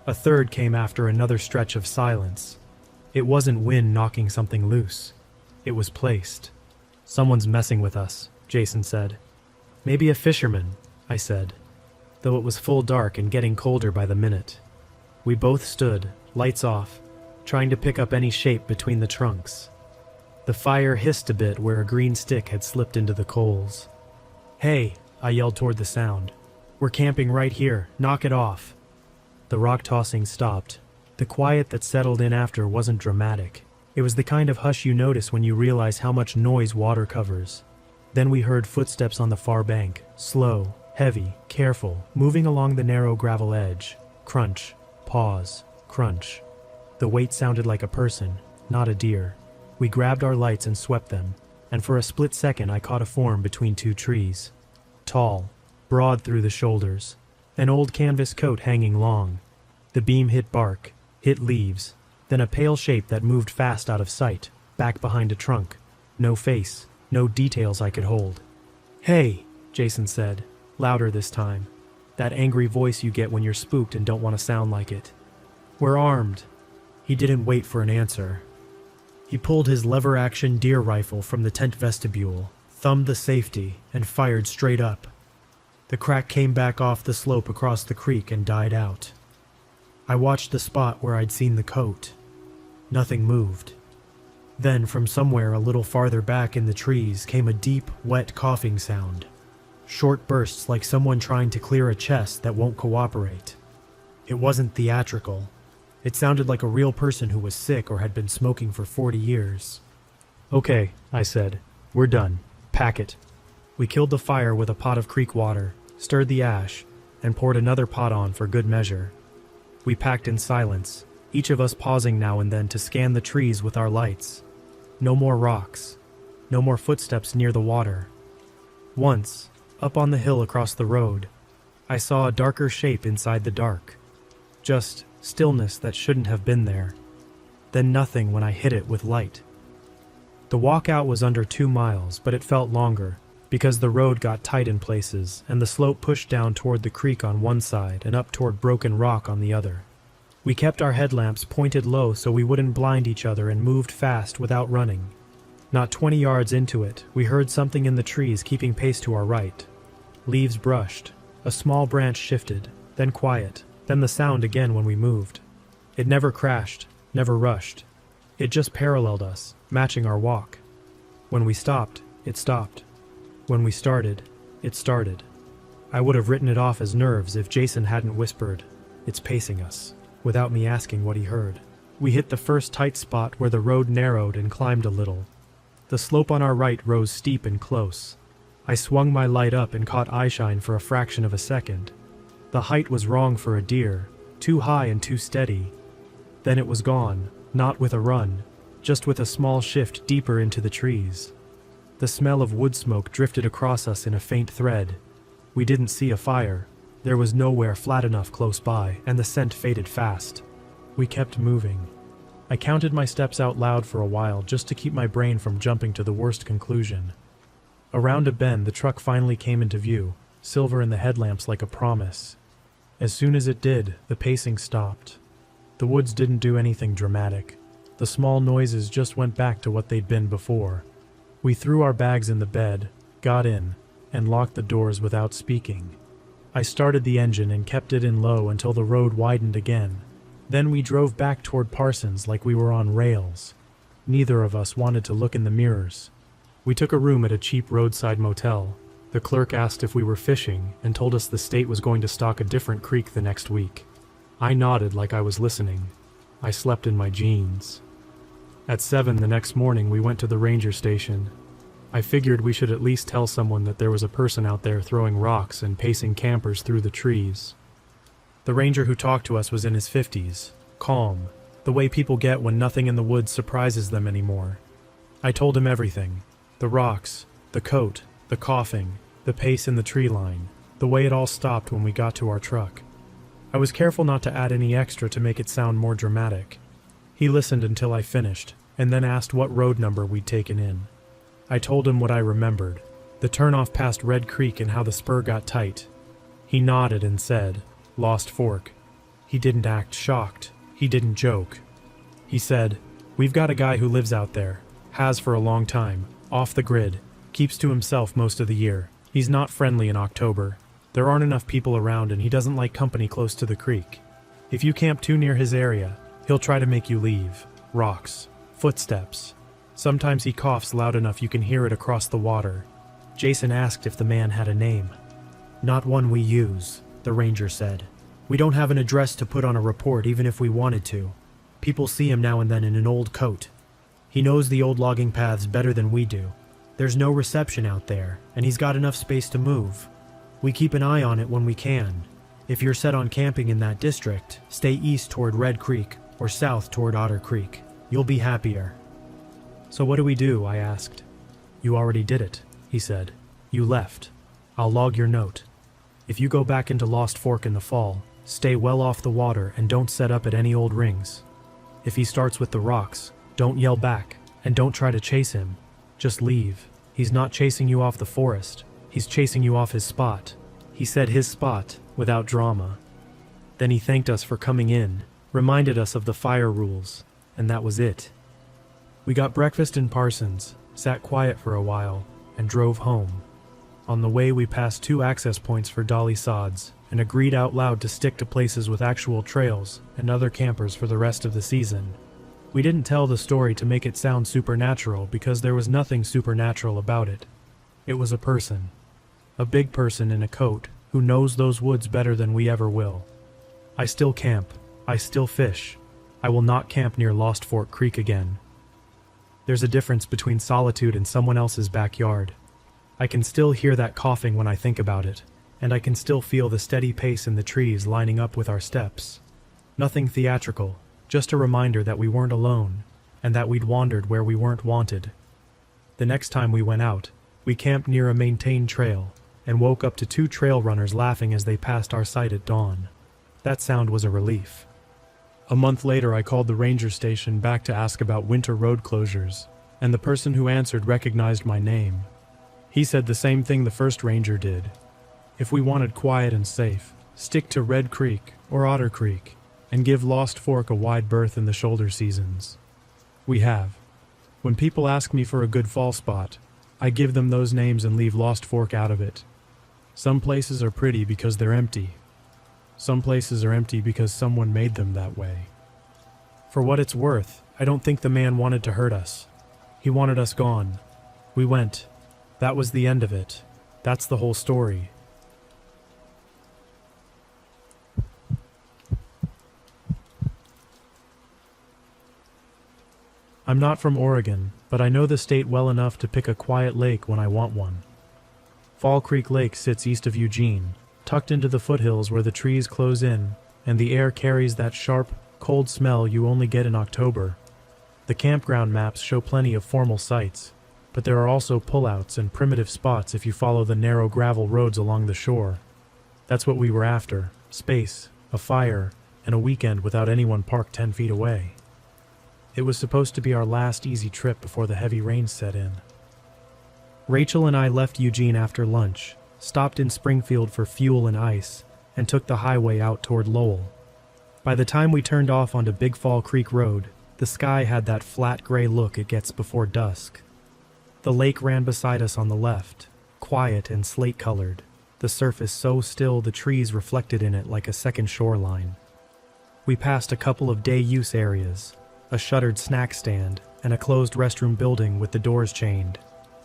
A third came after another stretch of silence. It wasn't wind knocking something loose. It was placed. Someone's messing with us, Jason said. Maybe a fisherman, I said, though it was full dark and getting colder by the minute. We both stood, lights off, trying to pick up any shape between the trunks. The fire hissed a bit where a green stick had slipped into the coals. Hey, I yelled toward the sound. We're camping right here, knock it off. The rock tossing stopped. The quiet that settled in after wasn't dramatic. It was the kind of hush you notice when you realize how much noise water covers. Then we heard footsteps on the far bank, slow, heavy, careful, moving along the narrow gravel edge. Crunch, pause, crunch. The weight sounded like a person, not a deer. We grabbed our lights and swept them, and for a split second I caught a form between two trees. Tall, broad through the shoulders, an old canvas coat hanging long. The beam hit bark, hit leaves, then a pale shape that moved fast out of sight, back behind a trunk. No face, no details I could hold. Hey, Jason said, louder this time. That angry voice you get when you're spooked and don't want to sound like it. We're armed. He didn't wait for an answer. He pulled his lever-action deer rifle from the tent vestibule, thumbed the safety, and fired straight up. The crack came back off the slope across the creek and died out. I watched the spot where I'd seen the coat. Nothing moved. Then, from somewhere a little farther back in the trees came a deep, wet coughing sound. Short bursts like someone trying to clear a chest that won't cooperate. It wasn't theatrical. It sounded like a real person who was sick or had been smoking for 40 years. Okay, I said. We're done. Pack it. We killed the fire with a pot of creek water, stirred the ash, and poured another pot on for good measure. We packed in silence, each of us pausing now and then to scan the trees with our lights. No more rocks. No more footsteps near the water. Once, up on the hill across the road, I saw a darker shape inside the dark. Just stillness that shouldn't have been there. Then nothing when I hit it with light. The walk out was under 2 miles, but it felt longer, because the road got tight in places, and the slope pushed down toward the creek on one side and up toward broken rock on the other. We kept our headlamps pointed low so we wouldn't blind each other and moved fast without running. Not 20 yards into it, we heard something in the trees keeping pace to our right. Leaves brushed. A small branch shifted, then quiet, then the sound again when we moved. It never crashed, never rushed. It just paralleled us, matching our walk. When we stopped, it stopped. When we started, it started. I would have written it off as nerves if Jason hadn't whispered, "It's pacing us," without me asking what he heard. We hit the first tight spot where the road narrowed and climbed a little. The slope on our right rose steep and close. I swung my light up and caught eyeshine for a fraction of a second. The height was wrong for a deer, too high and too steady. Then it was gone, not with a run, just with a small shift deeper into the trees. The smell of wood smoke drifted across us in a faint thread. We didn't see a fire. There was nowhere flat enough close by, and the scent faded fast. We kept moving. I counted my steps out loud for a while just to keep my brain from jumping to the worst conclusion. Around a bend, the truck finally came into view, silver in the headlamps like a promise. As soon as it did, the pacing stopped. The woods didn't do anything dramatic. The small noises just went back to what they'd been before. We threw our bags in the bed, got in, and locked the doors without speaking. I started the engine and kept it in low until the road widened again. Then we drove back toward Parsons like we were on rails. Neither of us wanted to look in the mirrors. We took a room at a cheap roadside motel. The clerk asked if we were fishing and told us the state was going to stock a different creek the next week. I nodded like I was listening. I slept in my jeans. At 7 the next morning we went to the ranger station. I figured we should at least tell someone that there was a person out there throwing rocks and pacing campers through the trees. The ranger who talked to us was in his 50s, calm, the way people get when nothing in the woods surprises them anymore. I told him everything. The rocks, the coat, the coughing, the pace in the tree line, the way it all stopped when we got to our truck. I was careful not to add any extra to make it sound more dramatic. He listened until I finished, and then asked what road number we'd taken in. I told him what I remembered, the turnoff past Red Creek and how the spur got tight. He nodded and said, "Lost Fork." He didn't act shocked. He didn't joke. He said, "We've got a guy who lives out there, has for a long time, off the grid, keeps to himself most of the year. He's not friendly in October. There aren't enough people around and he doesn't like company close to the creek. If you camp too near his area, he'll try to make you leave. Rocks. Footsteps. Sometimes he coughs loud enough you can hear it across the water." Jason asked if the man had a name. "Not one we use," the ranger said. "We don't have an address to put on a report even if we wanted to. People see him now and then in an old coat. He knows the old logging paths better than we do. There's no reception out there, and he's got enough space to move. We keep an eye on it when we can. If you're set on camping in that district, stay east toward Red Creek or south toward Otter Creek. You'll be happier." "So what do we do?" I asked. "You already did it," he said. "You left. I'll log your note. If you go back into Lost Fork in the fall, stay well off the water and don't set up at any old rings. If he starts with the rocks, don't yell back and don't try to chase him. Just leave. He's not chasing you off the forest. He's chasing you off his spot." He said his spot without drama. Then he thanked us for coming in, reminded us of the fire rules, and that was it. We got breakfast in Parsons, sat quiet for a while, and drove home. On the way we passed 2 access points for dolly sods and agreed out loud to stick to places with actual trails and other campers for the rest of the season. We didn't tell the story to make it sound supernatural because there was nothing supernatural about it. It was a person. A big person in a coat who knows those woods better than we ever will. I still camp. I still fish. I will not camp near Lost Fork Creek again. There's a difference between solitude and someone else's backyard. I can still hear that coughing when I think about it, and I can still feel the steady pace in the trees lining up with our steps. Nothing theatrical, just a reminder that we weren't alone, and that we'd wandered where we weren't wanted. The next time we went out, we camped near a maintained trail, and woke up to 2 trail runners laughing as they passed our site at dawn. That sound was a relief. A month later I called the ranger station back to ask about winter road closures, and the person who answered recognized my name. He said the same thing the first ranger did. If we wanted quiet and safe, stick to Red Creek or Otter Creek, and give Lost Fork a wide berth in the shoulder seasons. We have. When people ask me for a good fall spot, I give them those names and leave Lost Fork out of it. Some places are pretty because they're empty. Some places are empty because someone made them that way. For what it's worth, I don't think the man wanted to hurt us. He wanted us gone. We went. That was the end of it. That's the whole story. I'm not from Oregon, but I know the state well enough to pick a quiet lake when I want one. Fall Creek Lake sits east of Eugene, tucked into the foothills where the trees close in, and the air carries that sharp, cold smell you only get in October. The campground maps show plenty of formal sites, but there are also pullouts and primitive spots if you follow the narrow gravel roads along the shore. That's what we were after: space, a fire, and a weekend without anyone parked 10 feet away. It was supposed to be our last easy trip before the heavy rain set in. Rachel and I left Eugene after lunch, stopped in Springfield for fuel and ice, and took the highway out toward Lowell. By the time we turned off onto Big Fall Creek Road, the sky had that flat gray look it gets before dusk. The lake ran beside us on the left, quiet and slate-colored, the surface so still the trees reflected in it like a second shoreline. We passed a couple of day-use areas, a shuttered snack stand, and a closed restroom building with the doors chained.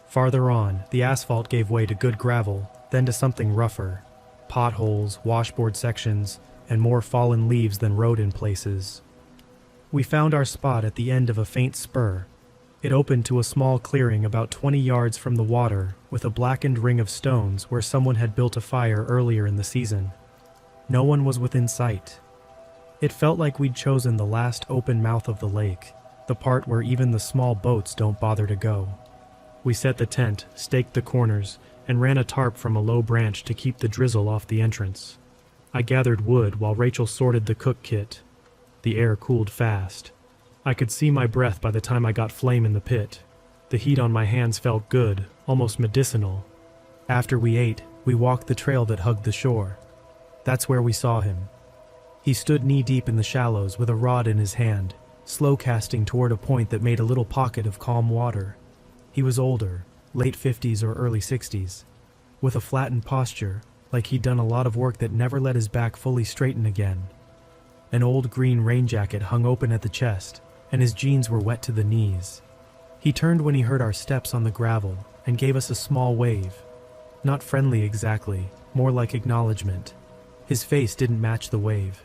Farther on, the asphalt gave way to good gravel, then to something rougher. Potholes, washboard sections, and more fallen leaves than road in places. We found our spot at the end of a faint spur. It opened to a small clearing about 20 yards from the water, with a blackened ring of stones where someone had built a fire earlier in the season. No one was within sight. It felt like we'd chosen the last open mouth of the lake, the part where even the small boats don't bother to go. We set the tent, staked the corners, and ran a tarp from a low branch to keep the drizzle off the entrance. I gathered wood while Rachel sorted the cook kit. The air cooled fast. I could see my breath by the time I got flame in the pit. The heat on my hands felt good, almost medicinal. After we ate, we walked the trail that hugged the shore. That's where we saw him. He stood knee-deep in the shallows with a rod in his hand, slow casting toward a point that made a little pocket of calm water. He was older, late 50s or early 60s, with a flattened posture, like he'd done a lot of work that never let his back fully straighten again. An old green rain jacket hung open at the chest, and his jeans were wet to the knees. He turned when he heard our steps on the gravel and gave us a small wave. Not friendly exactly, more like acknowledgement. His face didn't match the wave.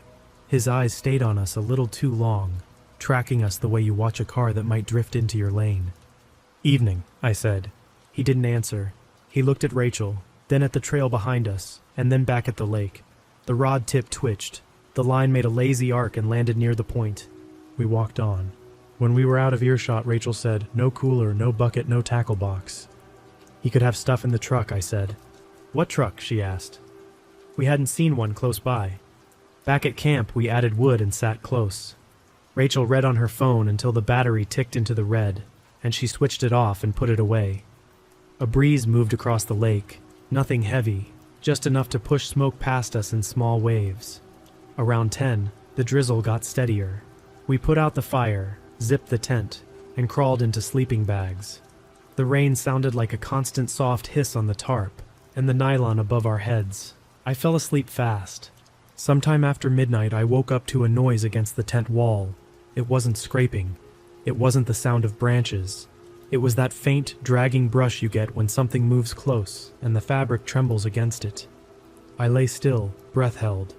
His eyes stayed on us a little too long, tracking us the way you watch a car that might drift into your lane. "Evening," I said. He didn't answer. He looked at Rachel, then at the trail behind us, and then back at the lake. The rod tip twitched. The line made a lazy arc and landed near the point. We walked on. When we were out of earshot, Rachel said, "No cooler, no bucket, no tackle box." "He could have stuff in the truck," I said. "What truck?" she asked. We hadn't seen one close by. Back at camp, we added wood and sat close. Rachel read on her phone until the battery ticked into the red, and she switched it off and put it away. A breeze moved across the lake, nothing heavy, just enough to push smoke past us in small waves. Around 10, the drizzle got steadier. We put out the fire, zipped the tent, and crawled into sleeping bags. The rain sounded like a constant soft hiss on the tarp and the nylon above our heads. I fell asleep fast. Sometime after midnight, I woke up to a noise against the tent wall. It wasn't scraping. It wasn't the sound of branches. It was that faint, dragging brush you get when something moves close and the fabric trembles against it. I lay still, breath held.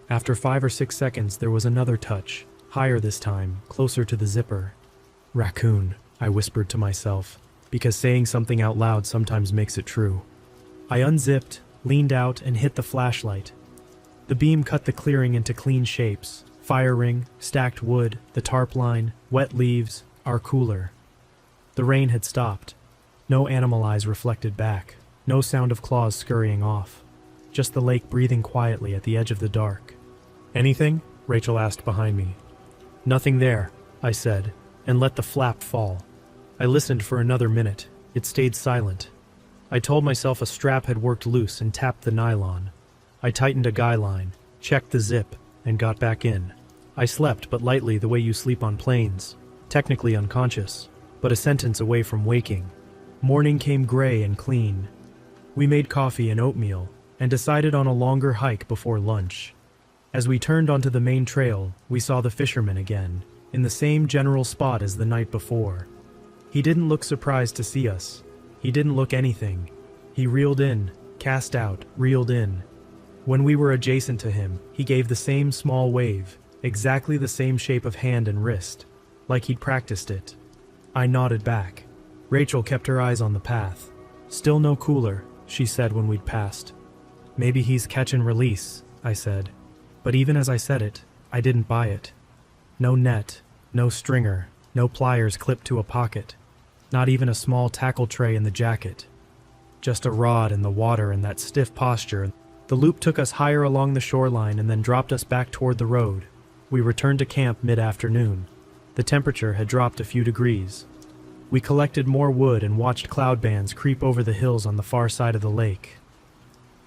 After 5 or 6 seconds, there was another touch, higher this time, closer to the zipper. "Raccoon," I whispered to myself, because saying something out loud sometimes makes it true. I unzipped, leaned out, and hit the flashlight. The beam cut the clearing into clean shapes: fire ring, stacked wood, the tarp line, wet leaves, our cooler. The rain had stopped. No animal eyes reflected back, no sound of claws scurrying off. Just the lake breathing quietly at the edge of the dark. "Anything?" Rachel asked behind me. "Nothing there," I said, and let the flap fall. I listened for another minute. It stayed silent. I told myself a strap had worked loose and tapped the nylon. I tightened a guy line, checked the zip, and got back in. I slept, but lightly, the way you sleep on planes. Technically unconscious, but a sentence away from waking. Morning came gray and clean. We made coffee and oatmeal, and decided on a longer hike before lunch. As we turned onto the main trail, we saw the fisherman again, in the same general spot as the night before. He didn't look surprised to see us. He didn't look anything. He reeled in, cast out, reeled in. When we were adjacent to him, he gave the same small wave, exactly the same shape of hand and wrist, like he'd practiced it. I nodded back. Rachel kept her eyes on the path. "Still no cooler," she said when we'd passed. "Maybe he's catch and release," I said. But even as I said it, I didn't buy it. No net, no stringer, no pliers clipped to a pocket, not even a small tackle tray in the jacket. Just a rod in the water and that stiff posture. The loop took us higher along the shoreline and then dropped us back toward the road. We returned to camp mid-afternoon. The temperature had dropped a few degrees. We collected more wood and watched cloud bands creep over the hills on the far side of the lake.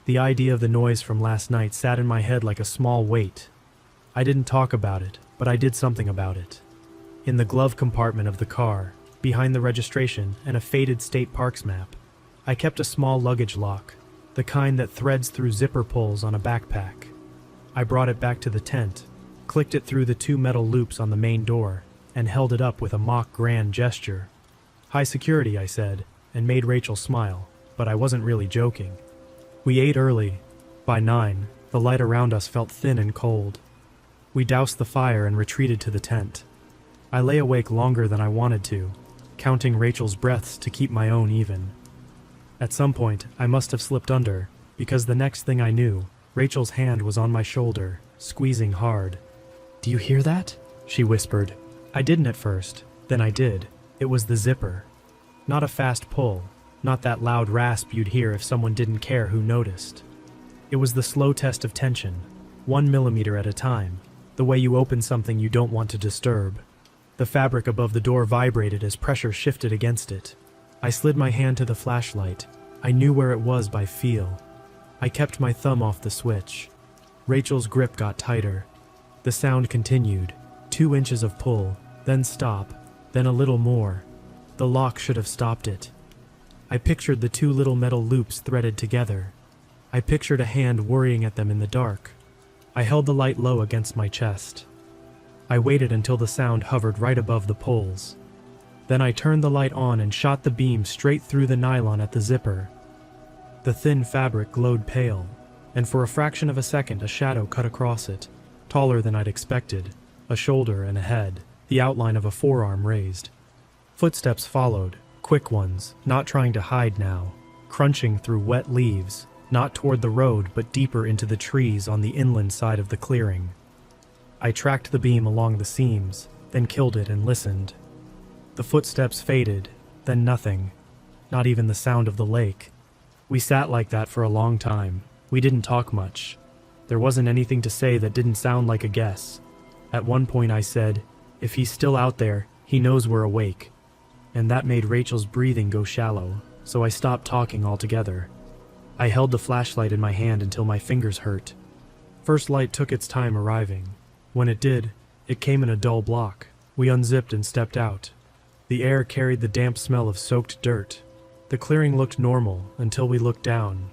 The idea of the noise from last night sat in my head like a small weight. I didn't talk about it, but I did something about it. In the glove compartment of the car, behind the registration and a faded state parks map, I kept a small luggage lock, the kind that threads through zipper pulls on a backpack. I brought it back to the tent, clicked it through the 2 metal loops on the main door, and held it up with a mock grand gesture. "High security," I said, and made Rachel smile, but I wasn't really joking. We ate early. By 9, the light around us felt thin and cold. We doused the fire and retreated to the tent. I lay awake longer than I wanted to, counting Rachel's breaths to keep my own even. At some point, I must have slipped under, because the next thing I knew, Rachel's hand was on my shoulder, squeezing hard. "Do you hear that?" she whispered. I didn't at first, then I did. It was the zipper. Not a fast pull, not that loud rasp you'd hear if someone didn't care who noticed. It was the slow test of tension, 1 millimeter at a time, the way you open something you don't want to disturb. The fabric above the door vibrated as pressure shifted against it. I slid my hand to the flashlight. I knew where it was by feel. I kept my thumb off the switch. Rachel's grip got tighter. The sound continued, 2 inches of pull, then stop, then a little more. The lock should have stopped it. I pictured the 2 little metal loops threaded together. I pictured a hand worrying at them in the dark. I held the light low against my chest. I waited until the sound hovered right above the pulls. Then I turned the light on and shot the beam straight through the nylon at the zipper. The thin fabric glowed pale, and for a fraction of a second a shadow cut across it, taller than I'd expected, a shoulder and a head, the outline of a forearm raised. Footsteps followed, quick ones, not trying to hide now, crunching through wet leaves, not toward the road but deeper into the trees on the inland side of the clearing. I tracked the beam along the seams, then killed it and listened. The footsteps faded, then nothing, not even the sound of the lake. We sat like that for a long time. We didn't talk much. There wasn't anything to say that didn't sound like a guess. At one point I said, "If he's still out there, he knows we're awake." And that made Rachel's breathing go shallow, so I stopped talking altogether. I held the flashlight in my hand until my fingers hurt. First light took its time arriving. When it did, it came in a dull block. We unzipped and stepped out. The air carried the damp smell of soaked dirt. The clearing looked normal until we looked down.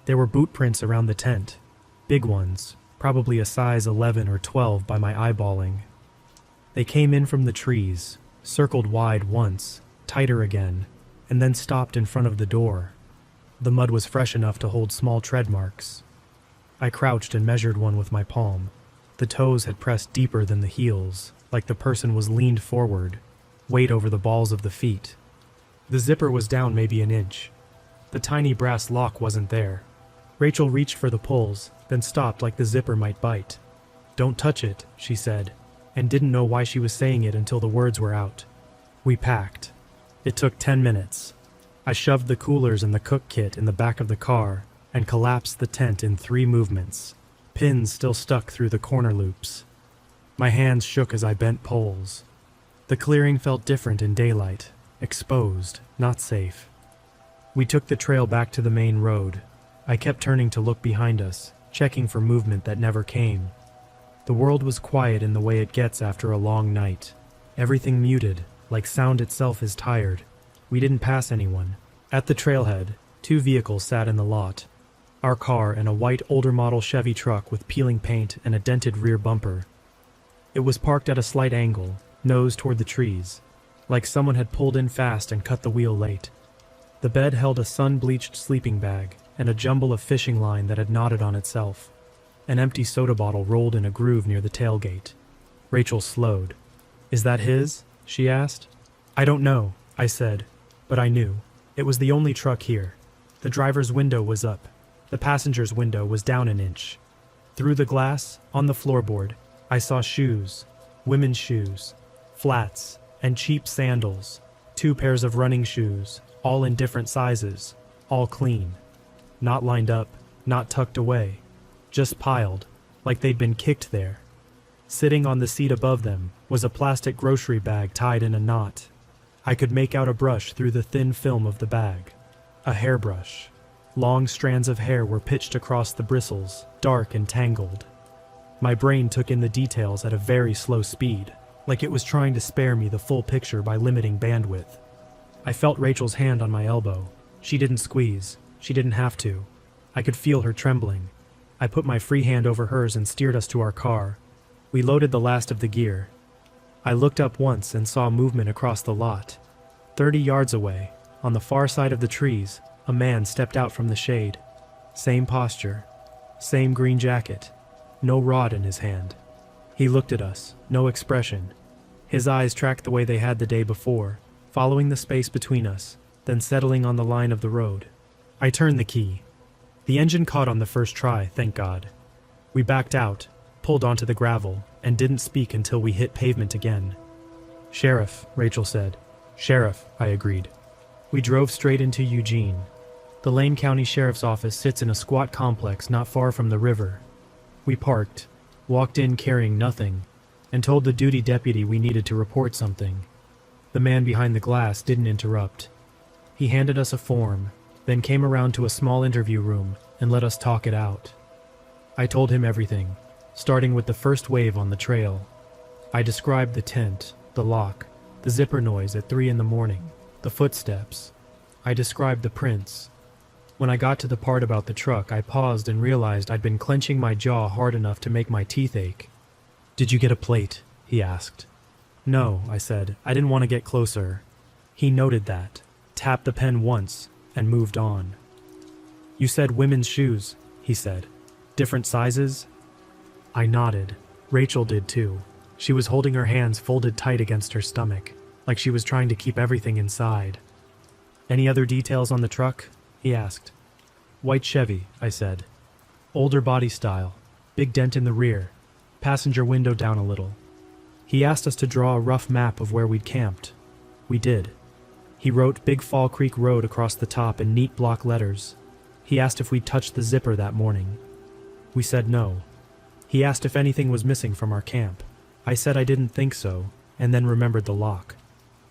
There were boot prints around the tent. Big ones, probably a size 11 or 12 by my eyeballing. They came in from the trees, circled wide once, tighter again, and then stopped in front of the door. The mud was fresh enough to hold small tread marks. I crouched and measured one with my palm. The toes had pressed deeper than the heels, like the person was leaned forward, weight over the balls of the feet. The zipper was down maybe an inch. The tiny brass lock wasn't there. Rachel reached for the pulls, then stopped like the zipper might bite. "Don't touch it," she said, and didn't know why she was saying it until the words were out. We packed. It took 10 minutes. I shoved the coolers and the cook kit in the back of the car and collapsed the tent in 3 movements, pins still stuck through the corner loops. My hands shook as I bent poles. The clearing felt different in daylight, exposed, not safe. We took the trail back to the main road. I kept turning to look behind us, checking for movement that never came. The world was quiet in the way it gets after a long night. Everything muted, like sound itself is tired. We didn't pass anyone. At the trailhead, 2 vehicles sat in the lot. Our car and a white older model Chevy truck with peeling paint and a dented rear bumper. It was parked at a slight angle, nose toward the trees, like someone had pulled in fast and cut the wheel late. The bed held a sun-bleached sleeping bag and a jumble of fishing line that had knotted on itself. An empty soda bottle rolled in a groove near the tailgate. Rachel slowed. "Is that his?" she asked. "I don't know," I said, but I knew. It was the only truck here. The driver's window was up. The passenger's window was down an inch. Through the glass, on the floorboard, I saw shoes, women's shoes, flats, and cheap sandals, 2 pairs of running shoes, all in different sizes, all clean. Not lined up, not tucked away, just piled, like they'd been kicked there. Sitting on the seat above them was a plastic grocery bag tied in a knot. I could make out a brush through the thin film of the bag. A hairbrush. Long strands of hair were pitched across the bristles, dark and tangled. My brain took in the details at a very slow speed, like it was trying to spare me the full picture by limiting bandwidth. I felt Rachel's hand on my elbow. She didn't squeeze. She didn't have to. I could feel her trembling. I put my free hand over hers and steered us to our car. We loaded the last of the gear. I looked up once and saw movement across the lot. 30 yards away, on the far side of the trees, a man stepped out from the shade. Same posture. Same green jacket. No rod in his hand. He looked at us, no expression. His eyes tracked the way they had the day before, following the space between us, then settling on the line of the road. I turned the key. The engine caught on the first try, thank God. We backed out, pulled onto the gravel, and didn't speak until we hit pavement again. "Sheriff," Rachel said. "Sheriff," I agreed. We drove straight into Eugene. The Lane County Sheriff's Office sits in a squat complex not far from the river. We parked, walked in carrying nothing, and told the duty deputy we needed to report something. The man behind the glass didn't interrupt. He handed us a form, then came around to a small interview room and let us talk it out. I told him everything, starting with the first wave on the trail. I described the tent, the lock, the zipper noise at 3 in the morning, the footsteps. I described the prints. When I got to the part about the truck, I paused and realized I'd been clenching my jaw hard enough to make my teeth ache. "Did you get a plate?" he asked. "No," I said. "I didn't want to get closer." He noted that, tapped the pen once, and moved on. "You said women's shoes," he said. "Different sizes?" I nodded. Rachel did too. She was holding her hands folded tight against her stomach, like she was trying to keep everything inside. "Any other details on the truck?" he asked. "White Chevy," I said. "Older body style, big dent in the rear, passenger window down a little." He asked us to draw a rough map of where we'd camped. We did. He wrote Big Fall Creek Road across the top in neat block letters. He asked if we'd touched the zipper that morning. We said no. He asked if anything was missing from our camp. I said I didn't think so, and then remembered the lock.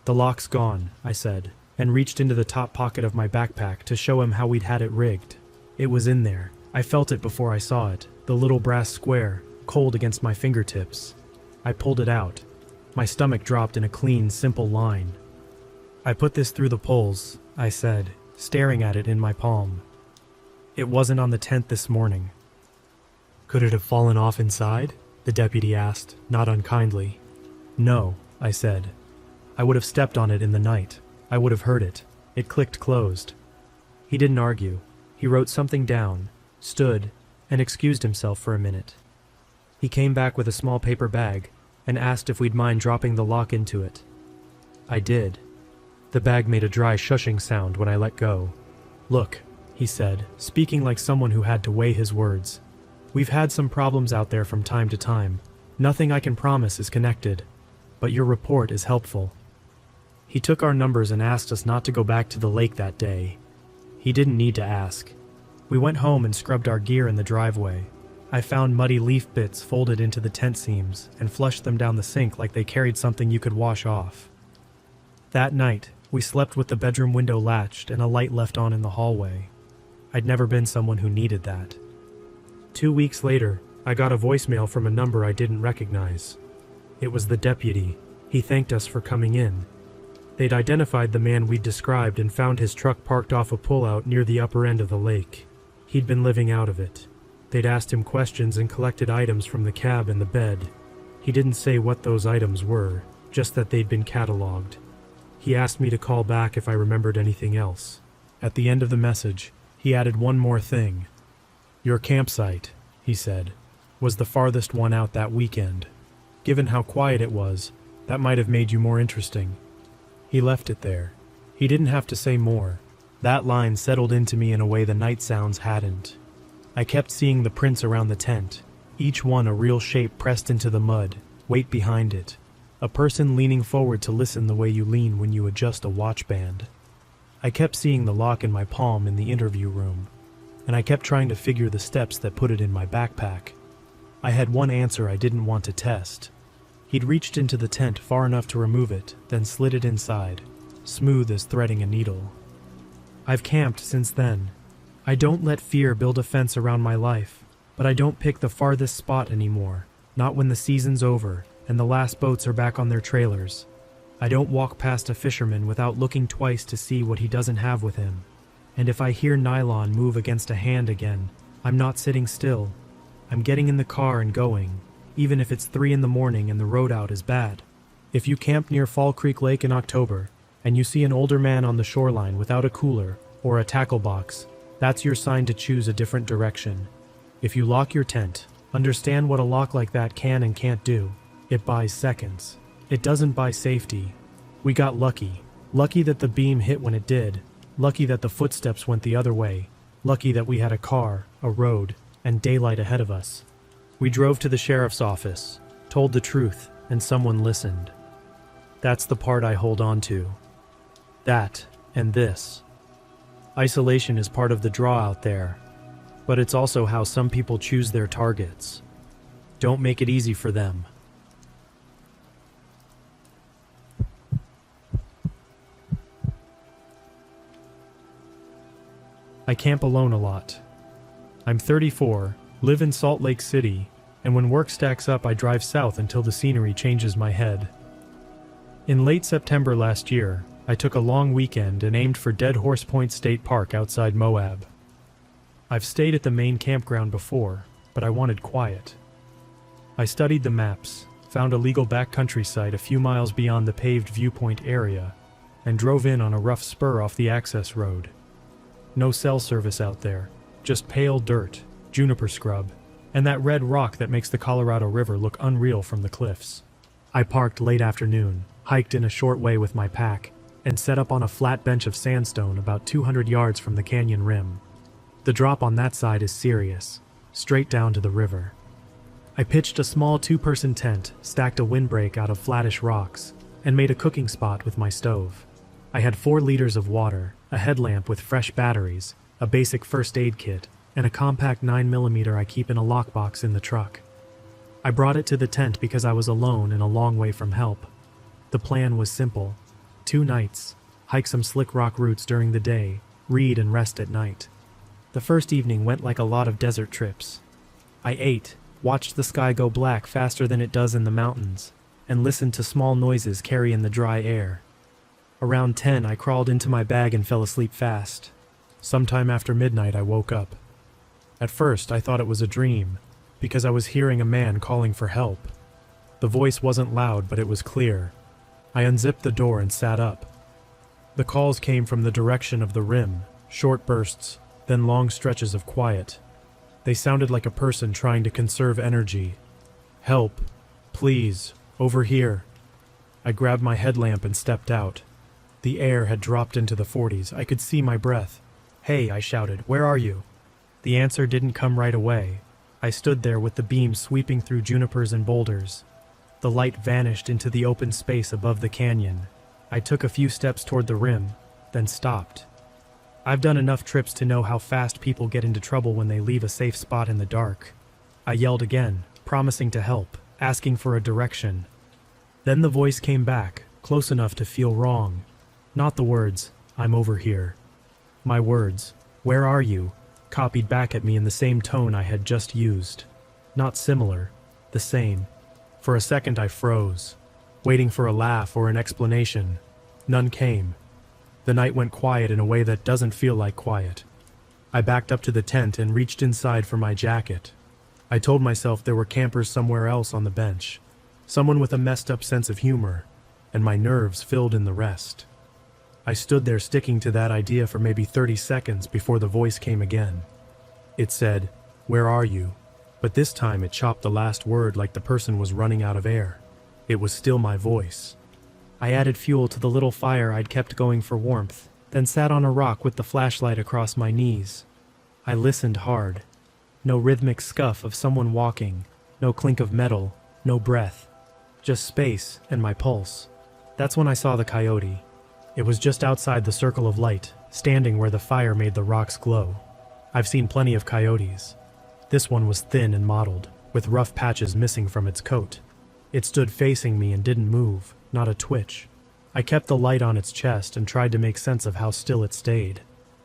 "The lock's gone," I said, and reached into the top pocket of my backpack to show him how we'd had it rigged. It was in there. I felt it before I saw it, the little brass square, cold against my fingertips. I pulled it out. My stomach dropped in a clean, simple line. "I put this through the poles," I said, staring at it in my palm. "It wasn't on the tent this morning." "Could it have fallen off inside?" the deputy asked, not unkindly. "No," I said. "I would have stepped on it in the night. I would have heard it. It clicked closed." He didn't argue. He wrote something down, stood, and excused himself for a minute. He came back with a small paper bag and asked if we'd mind dropping the lock into it. I did. The bag made a dry shushing sound when I let go. "Look," he said, speaking like someone who had to weigh his words. "We've had some problems out there from time to time. Nothing I can promise is connected, but your report is helpful." He took our numbers and asked us not to go back to the lake that day. He didn't need to ask. We went home and scrubbed our gear in the driveway. I found muddy leaf bits folded into the tent seams and flushed them down the sink like they carried something you could wash off. That night, we slept with the bedroom window latched and a light left on in the hallway. I'd never been someone who needed that. 2 weeks later, I got a voicemail from a number I didn't recognize. It was the deputy. He thanked us for coming in. They'd identified the man we'd described and found his truck parked off a pullout near the upper end of the lake. He'd been living out of it. They'd asked him questions and collected items from the cab and the bed. He didn't say what those items were, just that they'd been cataloged. He asked me to call back if I remembered anything else. At the end of the message, he added one more thing. "Your campsite," he said, "was the farthest one out that weekend. Given how quiet it was, that might have made you more interesting." He left it there. He didn't have to say more. That line settled into me in a way the night sounds hadn't. I kept seeing the prints around the tent, each one a real shape pressed into the mud, weight behind it. A person leaning forward to listen the way you lean when you adjust a watch band. I kept seeing the lock in my palm in the interview room, and I kept trying to figure the steps that put it in my backpack. I had one answer I didn't want to test. He'd reached into the tent far enough to remove it, then slid it inside, smooth as threading a needle. I've camped since then. I don't let fear build a fence around my life, but I don't pick the farthest spot anymore, not when the season's over and the last boats are back on their trailers. I don't walk past a fisherman without looking twice to see what he doesn't have with him. And if I hear nylon move against a hand again, I'm not sitting still. I'm getting in the car and going, even if it's 3 in the morning and the road out is bad. If you camp near Fall Creek Lake in October, and you see an older man on the shoreline without a cooler or a tackle box, that's your sign to choose a different direction. If you lock your tent, understand what a lock like that can and can't do. It buys seconds. It doesn't buy safety. We got lucky. Lucky that the beam hit when it did. Lucky that the footsteps went the other way. Lucky that we had a car, a road, and daylight ahead of us. We drove to the sheriff's office, told the truth, and someone listened. That's the part I hold on to. That, and this. Isolation is part of the draw out there, but it's also how some people choose their targets. Don't make it easy for them. I camp alone a lot. I'm 34, live in Salt Lake City, and when work stacks up I drive south until the scenery changes my head. In late September last year, I took a long weekend and aimed for Dead Horse Point State Park outside Moab. I've stayed at the main campground before, but I wanted quiet. I studied the maps, found a legal backcountry site a few miles beyond the paved viewpoint area, and drove in on a rough spur off the access road. No cell service out there, just pale dirt, juniper scrub, and that red rock that makes the Colorado River look unreal from the cliffs. I parked late afternoon, hiked in a short way with my pack, and set up on a flat bench of sandstone about 200 yards from the canyon rim. The drop on that side is serious, straight down to the river. I pitched a small 2-person tent, stacked a windbreak out of flattish rocks, and made a cooking spot with my stove. I had 4 liters of water, a headlamp with fresh batteries, a basic first aid kit, and a compact 9mm I keep in a lockbox in the truck. I brought it to the tent because I was alone and a long way from help. The plan was simple. 2 nights, hike some slick rock routes during the day, read and rest at night. The first evening went like a lot of desert trips. I ate, watched the sky go black faster than it does in the mountains, and listened to small noises carry in the dry air. Around 10, I crawled into my bag and fell asleep fast. Sometime after midnight, I woke up. At first, I thought it was a dream, because I was hearing a man calling for help. The voice wasn't loud, but it was clear. I unzipped the door and sat up. The calls came from the direction of the rim, short bursts, then long stretches of quiet. They sounded like a person trying to conserve energy. Help, please, over here. I grabbed my headlamp and stepped out. The air had dropped into the 40s. I could see my breath. "Hey," I shouted, "where are you?" The answer didn't come right away. I stood there with the beam sweeping through junipers and boulders. The light vanished into the open space above the canyon. I took a few steps toward the rim, then stopped. I've done enough trips to know how fast people get into trouble when they leave a safe spot in the dark. I yelled again, promising to help, asking for a direction. Then the voice came back, close enough to feel wrong. Not the words, "I'm over here." My words, "Where are you?" copied back at me in the same tone I had just used. Not similar, the same. For a second I froze, waiting for a laugh or an explanation. None came. The night went quiet in a way that doesn't feel like quiet. I backed up to the tent and reached inside for my jacket. I told myself there were campers somewhere else on the bench, someone with a messed up sense of humor, and my nerves filled in the rest. I stood there sticking to that idea for maybe 30 seconds before the voice came again. It said, "Where are you?" But this time it chopped the last word like the person was running out of air. It was still my voice. I added fuel to the little fire I'd kept going for warmth, then sat on a rock with the flashlight across my knees. I listened hard. No rhythmic scuff of someone walking, no clink of metal, no breath. Just space and my pulse. That's when I saw the coyote. It was just outside the circle of light, standing where the fire made the rocks glow. I've seen plenty of coyotes. This one was thin and mottled, with rough patches missing from its coat. It stood facing me and didn't move, not a twitch. I kept the light on its chest and tried to make sense of how still it stayed.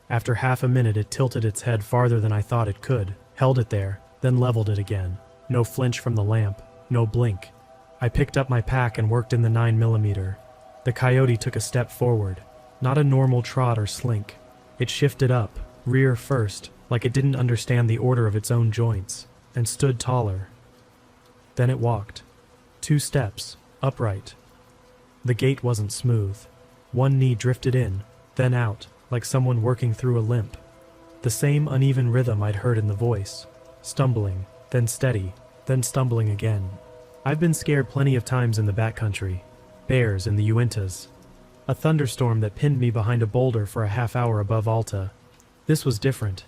After half a minute, it tilted its head farther than I thought it could, held it there, then leveled it again. No flinch from the lamp, no blink. I picked up my pack and worked in the 9mm. The coyote took a step forward, not a normal trot or slink. It shifted up, rear first, like it didn't understand the order of its own joints, and stood taller. Then it walked. 2 steps, upright. The gait wasn't smooth. One knee drifted in, then out, like someone working through a limp. The same uneven rhythm I'd heard in the voice. Stumbling, then steady, then stumbling again. I've been scared plenty of times in the backcountry. Bears in the Uintas. A thunderstorm that pinned me behind a boulder for a half hour above Alta. This was different.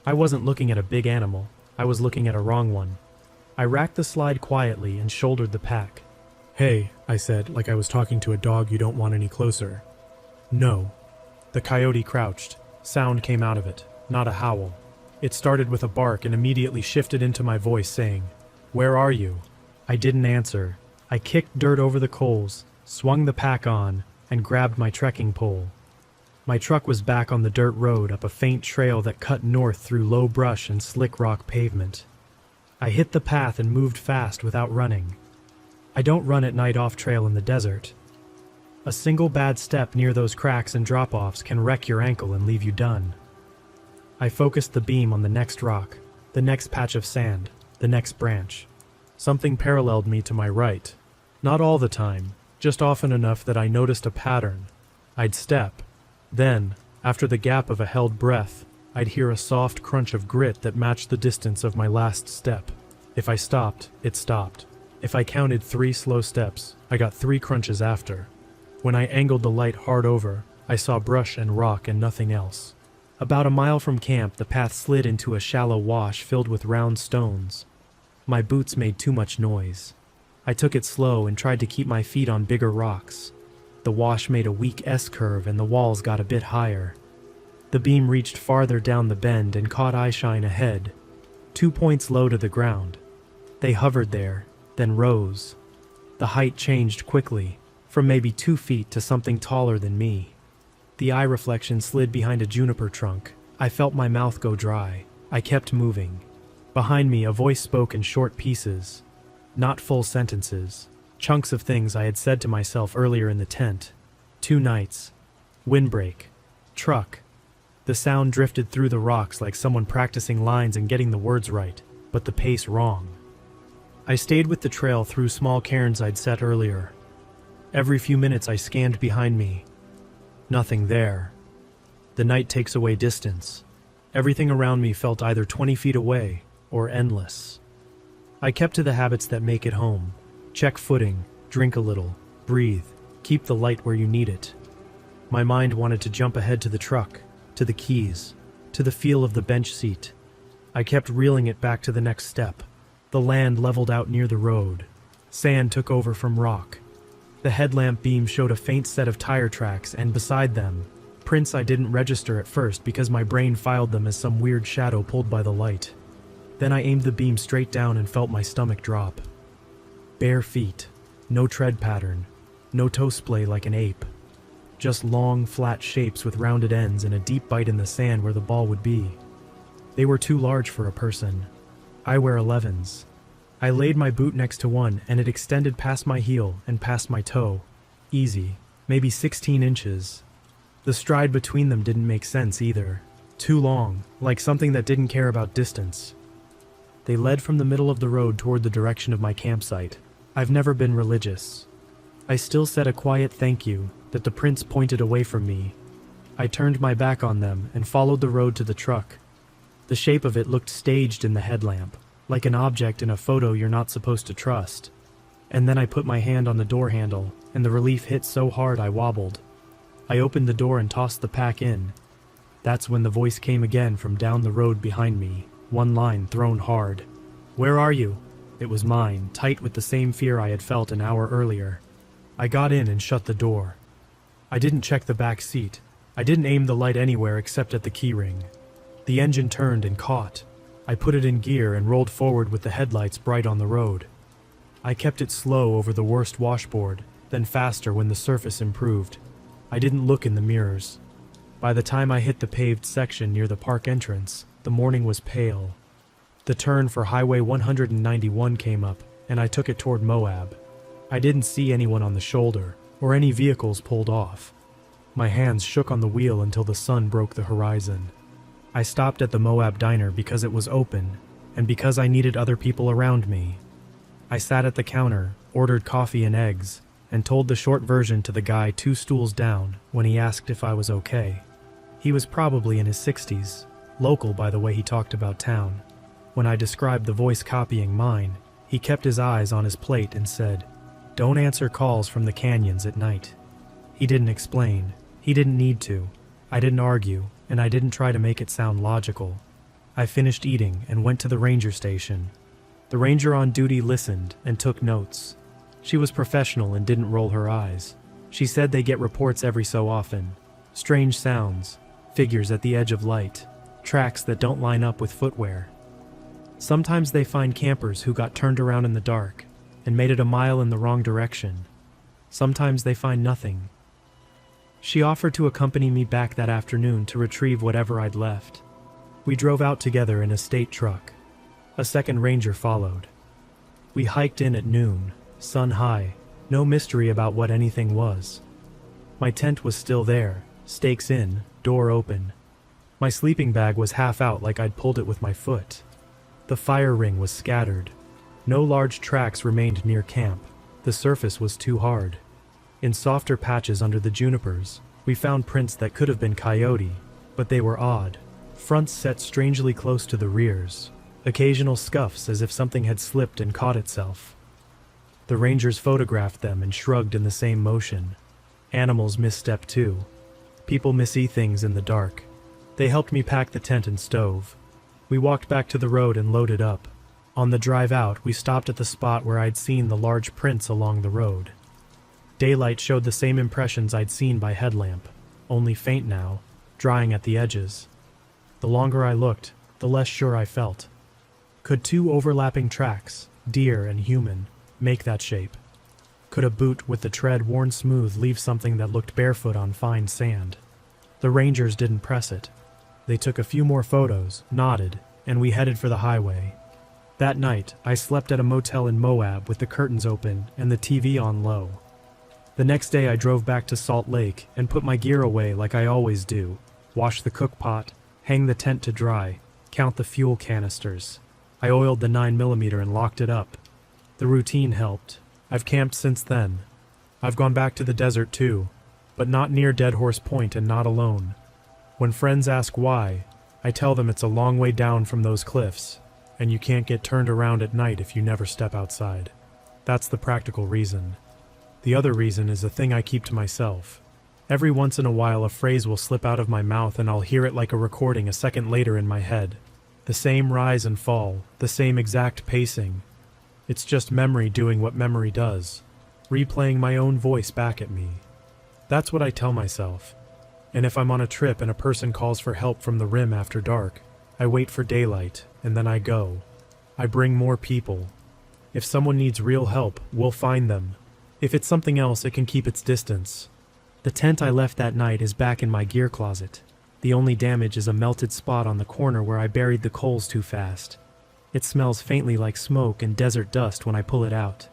I wasn't looking at a big animal. I was looking at a wrong one. I racked the slide quietly and shouldered the pack. "Hey," I said, like I was talking to a dog you don't want any closer. No. The coyote crouched. Sound came out of it, not a howl. It started with a bark and immediately shifted into my voice saying, "Where are you?" I didn't answer. I kicked dirt over the coals, swung the pack on, and grabbed my trekking pole. My truck was back on the dirt road up a faint trail that cut north through low brush and slick rock pavement. I hit the path and moved fast without running. I don't run at night off trail in the desert. A single bad step near those cracks and drop-offs can wreck your ankle and leave you done. I focused the beam on the next rock, the next patch of sand, the next branch. Something paralleled me to my right. Not all the time, just often enough that I noticed a pattern. I'd step. Then, after the gap of a held breath, I'd hear a soft crunch of grit that matched the distance of my last step. If I stopped, it stopped. If I counted 3 slow steps, I got 3 crunches after. When I angled the light hard over, I saw brush and rock and nothing else. About a mile from camp, the path slid into a shallow wash filled with round stones. My boots made too much noise. I took it slow and tried to keep my feet on bigger rocks. The wash made a weak S-curve and the walls got a bit higher. The beam reached farther down the bend and caught eyeshine ahead, 2 points low to the ground. They hovered there, then rose. The height changed quickly, from maybe 2 feet to something taller than me. The eye reflection slid behind a juniper trunk. I felt my mouth go dry. I kept moving. Behind me, a voice spoke in short pieces, not full sentences, chunks of things I had said to myself earlier in the tent. 2 nights. Windbreak. Truck. The sound drifted through the rocks like someone practicing lines and getting the words right, but the pace wrong. I stayed with the trail through small cairns I'd set earlier. Every few minutes I scanned behind me. Nothing there. The night takes away distance. Everything around me felt either 20 feet away or endless. I kept to the habits that make it home. Check footing, drink a little, breathe, keep the light where you need it. My mind wanted to jump ahead to the truck, to the keys, to the feel of the bench seat. I kept reeling it back to the next step. The land leveled out near the road. Sand took over from rock. The headlamp beam showed a faint set of tire tracks, and beside them, prints I didn't register at first because my brain filed them as some weird shadow pulled by the light. Then I aimed the beam straight down and felt my stomach drop. Bare feet, no tread pattern, no toe splay like an ape. Just long, flat shapes with rounded ends and a deep bite in the sand where the ball would be. They were too large for a person. I wear 11s. I laid my boot next to one and it extended past my heel and past my toe. Easy, maybe 16 inches. The stride between them didn't make sense either. Too long, like something that didn't care about distance. They led from the middle of the road toward the direction of my campsite. I've never been religious. I still said a quiet thank you that the prints pointed away from me. I turned my back on them and followed the road to the truck. The shape of it looked staged in the headlamp, like an object in a photo you're not supposed to trust. And then I put my hand on the door handle, and the relief hit so hard I wobbled. I opened the door and tossed the pack in. That's when the voice came again from down the road behind me, one line thrown hard. "Where are you?" It was mine, tight with the same fear I had felt an hour earlier. I got in and shut the door. I didn't check the back seat. I didn't aim the light anywhere except at the keyring. The engine turned and caught. I put it in gear and rolled forward with the headlights bright on the road. I kept it slow over the worst washboard, then faster when the surface improved. I didn't look in the mirrors. By the time I hit the paved section near the park entrance, the morning was pale. The turn for Highway 191 came up, and I took it toward Moab. I didn't see anyone on the shoulder, or any vehicles pulled off. My hands shook on the wheel until the sun broke the horizon. I stopped at the Moab diner because it was open, and because I needed other people around me. I sat at the counter, ordered coffee and eggs, and told the short version to the guy 2 stools down when he asked if I was okay. He was probably in his 60s, local by the way he talked about town. When I described the voice copying mine, he kept his eyes on his plate and said, "Don't answer calls from the canyons at night." He didn't explain. He didn't need to. I didn't argue, and I didn't try to make it sound logical. I finished eating and went to the ranger station. The ranger on duty listened and took notes. She was professional and didn't roll her eyes. She said they get reports every so often. Strange sounds, figures at the edge of light, tracks that don't line up with footwear. Sometimes they find campers who got turned around in the dark and made it a mile in the wrong direction. Sometimes they find nothing. She offered to accompany me back that afternoon to retrieve whatever I'd left. We drove out together in a state truck. A second ranger followed. We hiked in at noon, sun high, no mystery about what anything was. My tent was still there, stakes in, door open. My sleeping bag was half out like I'd pulled it with my foot. The fire ring was scattered. No large tracks remained near camp. The surface was too hard. In softer patches under the junipers, we found prints that could have been coyote, but they were odd. Fronts set strangely close to the rears. Occasional scuffs as if something had slipped and caught itself. The rangers photographed them and shrugged in the same motion. Animals misstep too. People missee things in the dark. They helped me pack the tent and stove. We walked back to the road and loaded up. On the drive out, we stopped at the spot where I'd seen the large prints along the road. Daylight showed the same impressions I'd seen by headlamp, only faint now, drying at the edges. The longer I looked, the less sure I felt. Could 2 overlapping tracks, deer and human, make that shape? Could a boot with the tread worn smooth leave something that looked barefoot on fine sand? The rangers didn't press it. They took a few more photos, nodded, and we headed for the highway. That night, I slept at a motel in Moab with the curtains open and the TV on low. The next day I drove back to Salt Lake and put my gear away like I always do. Wash the cook pot, hang the tent to dry, count the fuel canisters. I oiled the 9mm and locked it up. The routine helped. I've camped since then. I've gone back to the desert too, but not near Dead Horse Point and not alone. When friends ask why, I tell them it's a long way down from those cliffs, and you can't get turned around at night if you never step outside. That's the practical reason. The other reason is a thing I keep to myself. Every once in a while a phrase will slip out of my mouth and I'll hear it like a recording a second later in my head. The same rise and fall, the same exact pacing. It's just memory doing what memory does, replaying my own voice back at me. That's what I tell myself. And if I'm on a trip and a person calls for help from the rim after dark, I wait for daylight, and then I go. I bring more people. If someone needs real help, we'll find them. If it's something else, it can keep its distance. The tent I left that night is back in my gear closet. The only damage is a melted spot on the corner where I buried the coals too fast. It smells faintly like smoke and desert dust when I pull it out.